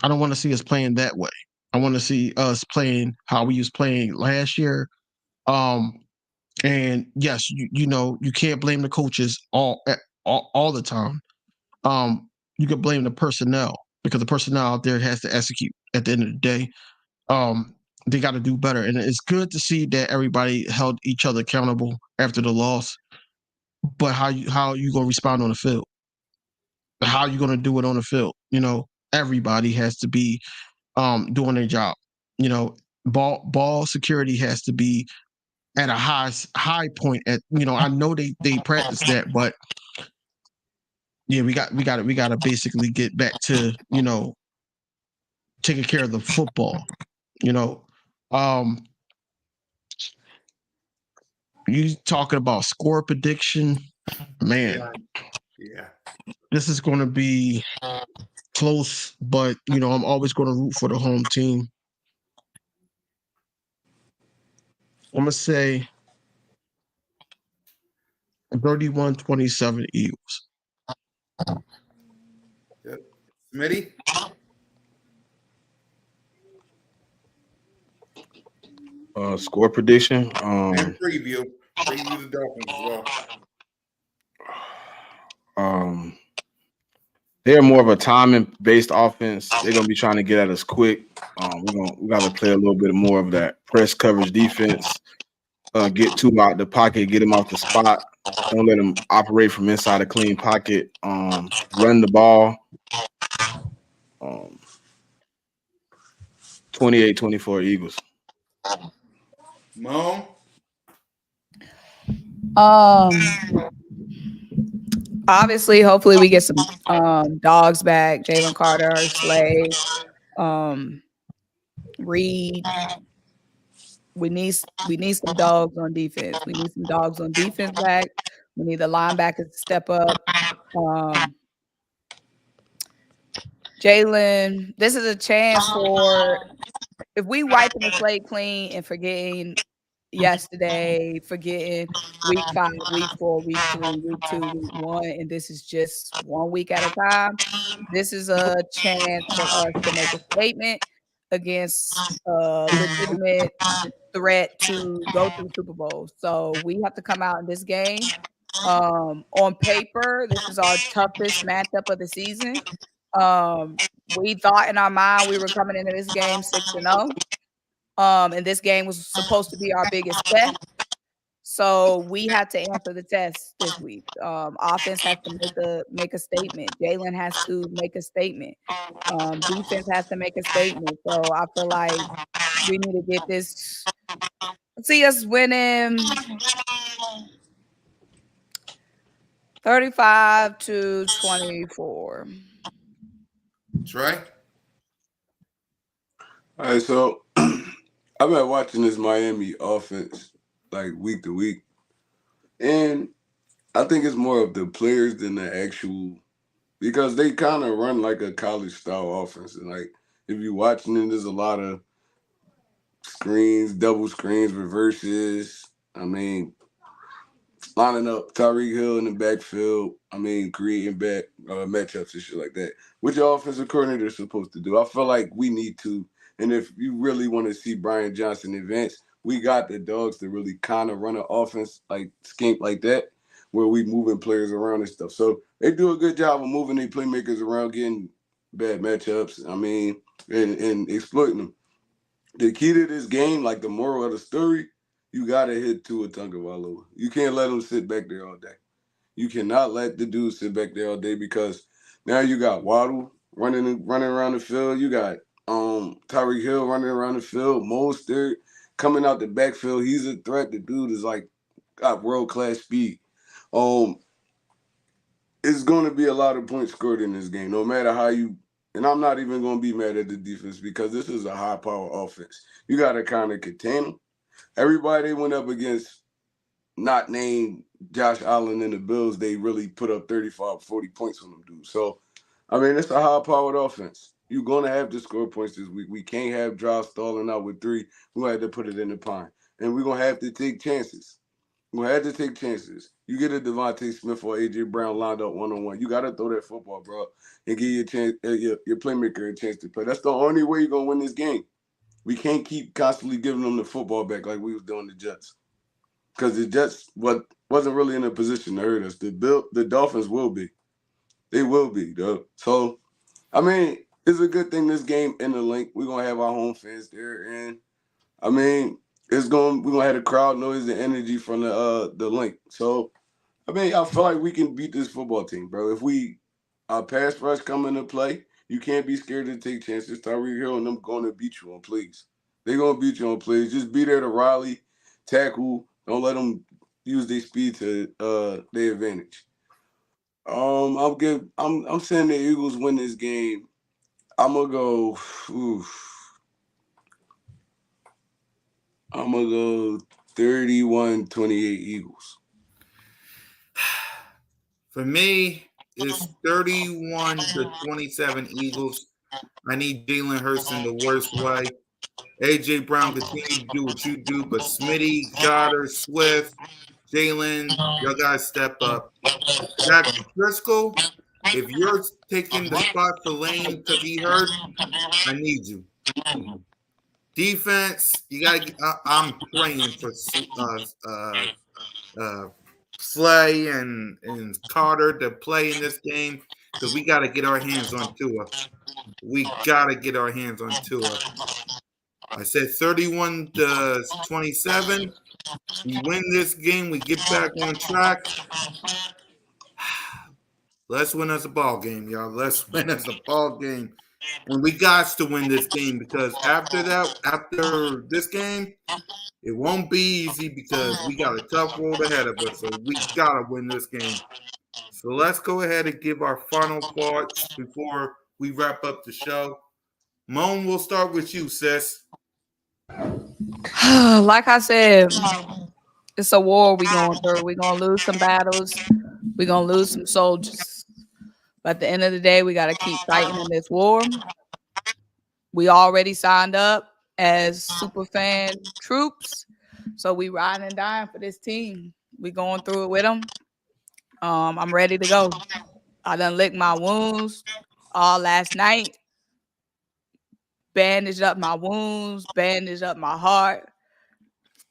S1: I don't want to see us playing that way. I want to see us playing how we was playing last year. And yes, you can't blame the coaches all the time. You can blame the personnel, because the personnel out there has to execute at the end of the day. They got to do better, and it's good to see that everybody held each other accountable after the loss. But how you gonna respond on the field? How you gonna do it on the field? Everybody has to be doing their job. Ball security has to be at a high point. I know they practice that, but yeah, we got to basically get back to taking care of the football. You talking about score prediction, man?
S3: Yeah.
S1: This is going to be close, but I'm always going to root for the home team. I'm gonna say 31-27 Eagles.
S3: Yep. Smitty?
S2: Score prediction.
S3: And preview. Preview the Dolphins as well.
S2: They're more of a timing-based offense. They're gonna be trying to get at us quick. We gotta play a little bit more of that press coverage defense. Get two out the pocket, get them off the spot. Don't let them operate from inside a clean pocket. Run the ball. 28-24 Eagles.
S3: Mo?
S6: Obviously, hopefully we get some dogs back. Jalen Carter, Slay, Reed. We need some dogs on defense. We need some dogs on defense back. We need the linebackers to step up. Jalen, this is a chance for if we wiping the slate clean and forgetting yesterday, forgetting week 5, week 4, week 3, week 2, week 1, and this is just 1 week at a time. This is a chance for us to make a statement against a legitimate threat to go to the Super Bowl. So we have to come out in this game. On paper, this is our toughest matchup of the season. We thought in our mind we were coming into this game 6-0. And this game was supposed to be our biggest test. So we had to answer the test this week. Offense has to make a statement. Jalen has to make a statement. Defense has to make a statement. So I feel like we need to get this. See us winning 35-24.
S3: Trey?
S5: All right, so I've been watching this Miami offense like week to week, and I think it's more of the players than the actual, because they kind of run like a college style offense. And like if you're watching it, there's a lot of screens, double screens, reverses. I mean, lining up Tyreek Hill in the backfield. I mean, creating back matchups and shit like that, which your offensive coordinator is supposed to do. I feel like we need to. And if you really want to see Brian Johnson advance, we got the dogs to really kind of run an offense like skink like that, where we moving players around and stuff. So they do a good job of moving their playmakers around, getting bad matchups. I mean, and exploiting them. The key to this game, like the moral of the story, you got to hit Tua Tagovailoa. You can't let him sit back there all day. You cannot let the dude sit back there all day, because now you got Waddle running around the field. You got Tyreek Hill running around the field. Mostert coming out the backfield. He's a threat. The dude is like got world-class speed. It's going to be a lot of points scored in this game, no matter how you. And I'm not even going to be mad at the defense, because this is a high-power offense. You got to kind of contain them. Everybody went up against, not named Josh Allen and the Bills, they really put up 35, 40 points on them dudes. So, I mean, it's a high-powered offense. You're going to have to score points this week. We can't have drives stalling out with 3. We're going to have to put it in the pine. And we're going to have to take chances. We're going to have to take chances. You get a Devontae Smith or A.J. Brown lined up one-on-one. You got to throw that football, bro, and give your chance, your playmaker a chance to play. That's the only way you're going to win this game. We can't keep constantly giving them the football back like we was doing the Jets. Because the Jets wasn't really in a position to hurt us. The Dolphins will be. They will be, though. So, I mean, it's a good thing this game in the link. We're going to have our home fans there. And, I mean, we're going to have the crowd noise and energy from the link. So, I mean, I feel like we can beat this football team, bro. If our pass rush come into play, you can't be scared to take chances. Tyreek Hill and them going to beat you on plays. They're going to beat you on plays. Just be there to rally, tackle. Don't let them use their speed to their advantage. I'm saying the Eagles win this game. I'm gonna go. I'm gonna go 31-28 Eagles.
S3: For me, it's 31-27 Eagles. I need Jalen Hurts in the worst way. A.J. Brown continue to do what you do, but Smitty, Goddard, Swift, Jalen, y'all guys step up. Jack Driscoll, if you're taking the spot for Lane because he hurt, I need you. Defense, you got. I'm praying for Slay and Carter to play in this game. because we got to get our hands on Tua. We got to get our hands on Tua. I said 31-27. We win this game. We get back on track. Let's win us a ball game, y'all. Let's win us a ball game. And we got to win this game because after this game, it won't be easy because we got a tough road ahead of us. So we got to win this game. So let's go ahead and give our final thoughts before we wrap up the show. Moan, we'll start with you, sis.
S6: Like I said, it's a war we going through. We're going to lose some battles. We're going to lose some soldiers. But at the end of the day, we got to keep fighting in this war. We already signed up as super fan troops. So we riding and dying for this team. We going through it with them. I'm ready to go. I done licked my wounds all last night. Bandaged up my wounds, bandaged up my heart,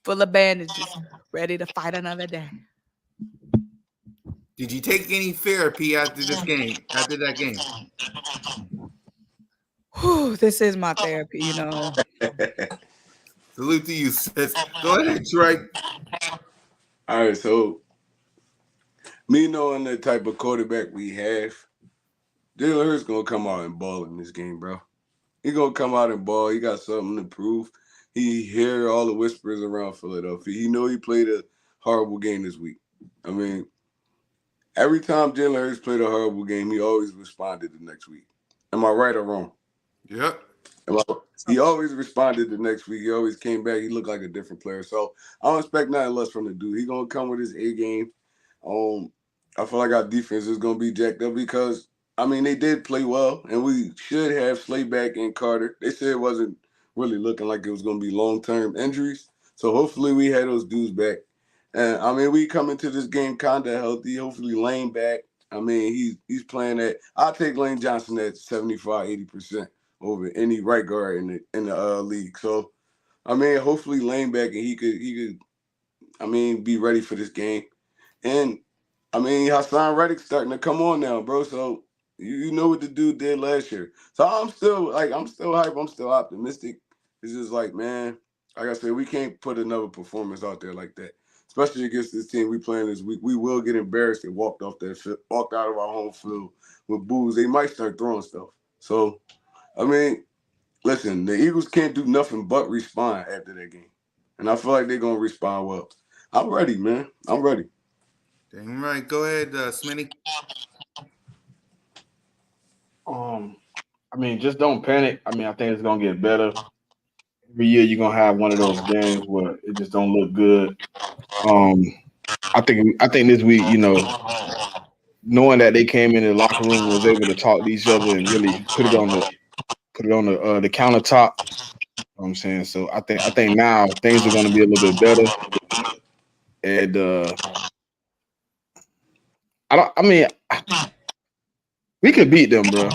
S6: full of bandages, ready to fight another day.
S3: Did you take any therapy after that game?
S6: Whew, this is my therapy, you know.
S3: Salute to you, sis. Go ahead, Trey.
S5: All right, so me knowing the type of quarterback we have, Jalen Hurts gonna come out and ball in this game, bro. He gonna come out and ball. He got something to prove. He hear all the whispers around Philadelphia. He know he played a horrible game this week. I mean, every time Jalen Hurts played a horrible game, he always responded the next week. Am I right or wrong?
S3: Yep.
S5: He always responded the next week. He always came back. He looked like a different player. So I don't expect nothing less from the dude. He's gonna come with his A game. I feel like our defense is gonna be jacked up because I mean they did play well, and we should have Slayback and Carter. They said it wasn't really looking like it was gonna be long-term injuries. So hopefully we had those dudes back. And I mean we come into this game kinda healthy. Hopefully Lane back. I mean he's playing at. I'll take Lane Johnson at 75-80% over any right guard in the league. So I mean hopefully Lane back and he could I mean be ready for this game. And I mean, Hassan Reddick's starting to come on now, bro. So you know what the dude did last year. So I'm still hype. I'm still optimistic. It's just like, man, like I said, we can't put another performance out there like that, especially against this team we playing this week. We will get embarrassed and walked out of our home field with booze. They might start throwing stuff. So, I mean, listen, the Eagles can't do nothing but respond after that game, and I feel like they're gonna respond well. I'm ready, man. I'm ready.
S3: Dang right. Go ahead, Smitty.
S2: I mean, just don't panic. I mean, I think it's gonna get better. Every year you're gonna have one of those games where it just don't look good. I think this week, you know, knowing that they came in the locker room and was able to talk to each other and really put it on the countertop. You know what I'm saying? So I think now things are gonna be a little bit better. And we could beat them, bro.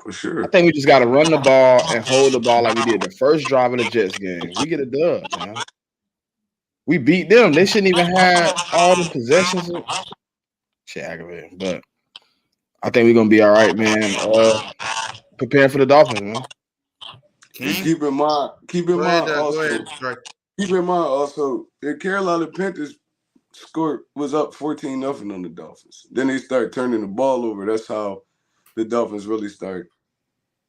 S5: For sure.
S2: I think we just got to run the ball and hold the ball like we did the first drive of the Jets game. We get a dub, man. We beat them. They shouldn't even have all the possessions. Shit aggravating, but I think we're gonna be all right, man. Preparing for the Dolphins, man.
S5: And keep in mind also, the Carolina Panthers was up 14-0 on the Dolphins. Then they start turning the ball over. That's how the Dolphins really start.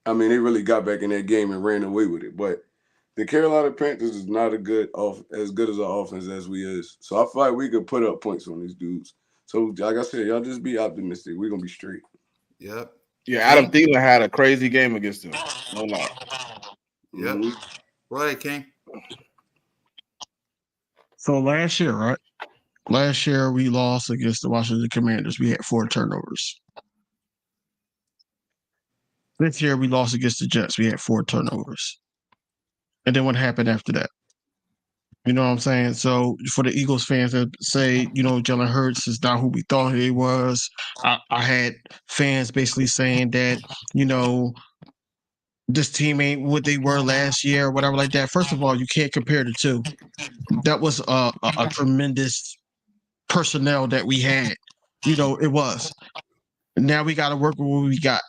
S5: I mean, they really got back in that game and ran away with it. But the Carolina Panthers is not as good as our offense as we is. So I feel like we could put up points on these dudes. So like I said, y'all just be optimistic. We're gonna be straight.
S3: Yep.
S2: Yeah, Adam Thielen had a crazy game against them. No lie.
S3: Yep.
S5: Mm-hmm.
S3: Go ahead, King.
S1: So last year, right? Last year we lost against the Washington Commanders. We had 4 turnovers. This year we lost against the Jets. We had 4 turnovers. And then what happened after that? You know what I'm saying? So for the Eagles fans that say, you know, Jalen Hurts is not who we thought he was, I had fans basically saying that, you know, this team ain't what they were last year or whatever like that. First of all, you can't compare the two. That was a tremendous personnel that we had. You know, it was. Now we got to work with what we got.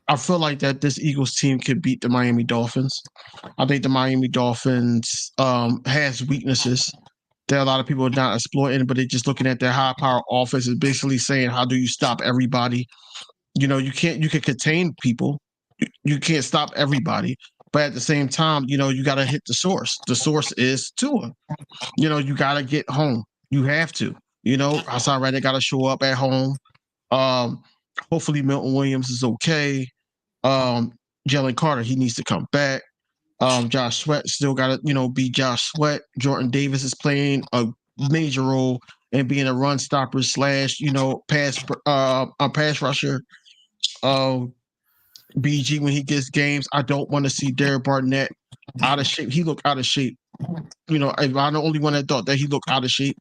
S1: I feel like that this Eagles team could beat the Miami Dolphins. I think the Miami Dolphins has weaknesses that a lot of people are not exploiting, but they're just looking at their high power offense and basically saying, how do you stop everybody? You know, you can contain people. You can't stop everybody. But at the same time, you know, you got to hit the source. The source is Tua. You know, you got to get home. You have to. You know, Hassan Reddick got to show up at home. Um, Hopefully Milton Williams is okay. Jalen Carter, he needs to come back. Josh Sweat still got to, you know, be Josh Sweat. Jordan Davis is playing a major role in being a run stopper slash, you know, a pass rusher. BG when he gets games, I don't want to see Derek Barnett out of shape. He looked out of shape. You know, I'm the only one that thought that he looked out of shape.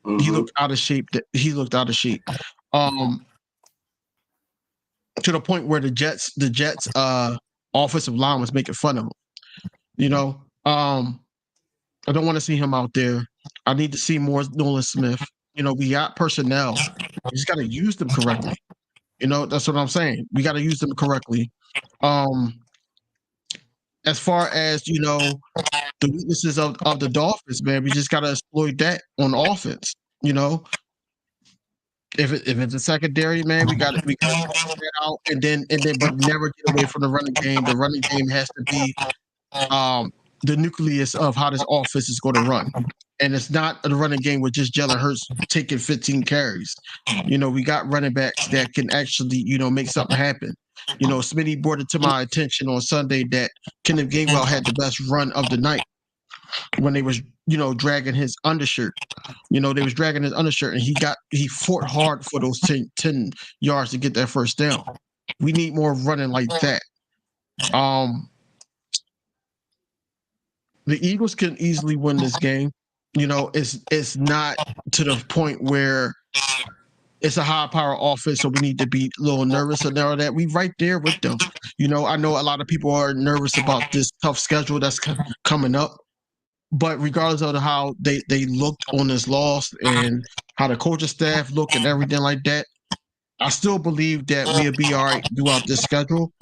S1: He looked out of shape. He looked out of shape. To the point where the Jets offensive line was making fun of him. You know, I don't want to see him out there. I need to see more Nolan Smith. You know, we got personnel. We just got to use them correctly. You know, that's what I'm saying. We got to use them correctly. As far as, you know, the weaknesses of the Dolphins, man, we just got to exploit that on offense. You know, if it's a secondary, man, we got to that out and then but never get away from the running game. The running game has to be the nucleus of how this offense is going to run. And it's not a running game with just Jalen Hurts taking 15 carries. You know, we got running backs that can actually, you know, make something happen. You know, Smitty brought it to my attention on Sunday that Kenneth Gainwell had the best run of the night when they was, you know, dragging his undershirt. You know, they was dragging his undershirt and he fought hard for those 10 yards to get that first down. We need more running like that. The Eagles can easily win this game. You know, it's not to the point where it's a high power offense, so we need to be a little nervous or that. We right there with them. You know, I know a lot of people are nervous about this tough schedule that's coming up, but regardless of how they looked on this loss and how the coaching staff look and everything like that, I still believe that we'll be all right throughout this schedule.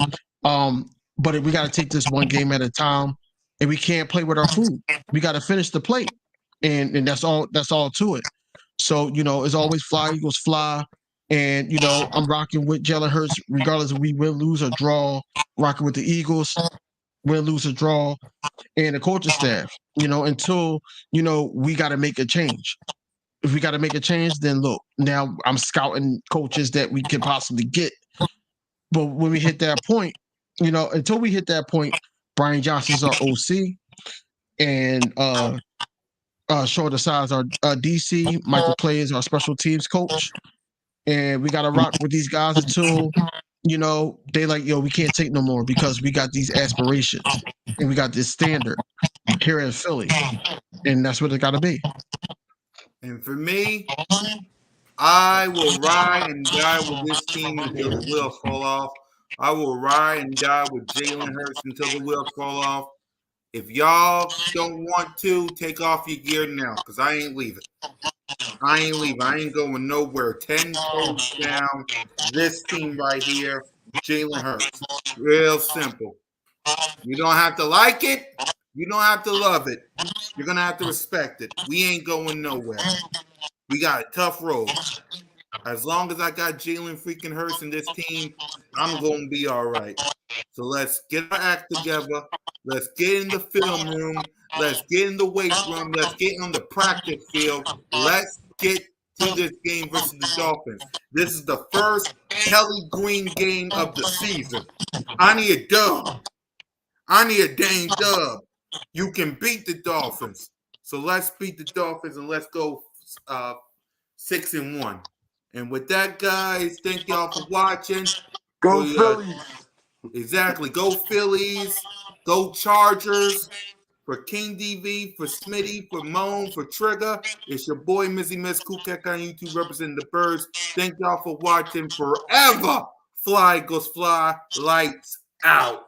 S1: But we got to take this one game at a time, and we can't play with our food. We got to finish the plate, and that's all. That's all to it. So, you know, it's always fly Eagles fly, and you know I'm rocking with Jalen Hurts regardless if we win, lose, or draw. Rocking with the Eagles, win, lose, or draw, and the coaching staff. You know, until you know we got to make a change. If we got to make a change, then look, now I'm scouting coaches that we can possibly get. But when we hit that point, you know, until we hit that point, Brian Johnson's our OC, and Short Aside's our DC. Michael Clay is our special teams coach, and we got to rock with these guys until you know they like, yo, we can't take no more because we got these aspirations and we got this standard here in Philly, and that's what it got to be.
S3: And for me, I will ride and die with this team until the wheels fall off. I will ride and die with Jalen Hurts until the wheels fall off. If y'all don't want to, take off your gear now, because I ain't leaving. I ain't leaving. I ain't going nowhere. 10 toes down. This team right here, Jalen Hurts. Real simple. You don't have to like it. You don't have to love it. You're going to have to respect it. We ain't going nowhere. We got a tough road. As long as I got Jalen freaking Hurts in this team, I'm going to be all right. So let's get our act together. Let's get in the film room. Let's get in the weight room. Let's get on the practice field. Let's get to this game versus the Dolphins. This is the first Kelly Green game of the season. I need a dub. I need a dang dub. You can beat the Dolphins. So let's beat the Dolphins and let's go 6-1. And with that, guys, thank y'all for watching.
S5: Go Phillies.
S3: Exactly. Go Phillies. Go Chargers. For King DV, for Smitty, for Moan, for Trigger, it's your boy Mizzy Miss Kukek on YouTube representing the birds. Thank y'all for watching. Forever Fly Eagles Fly. Lights out.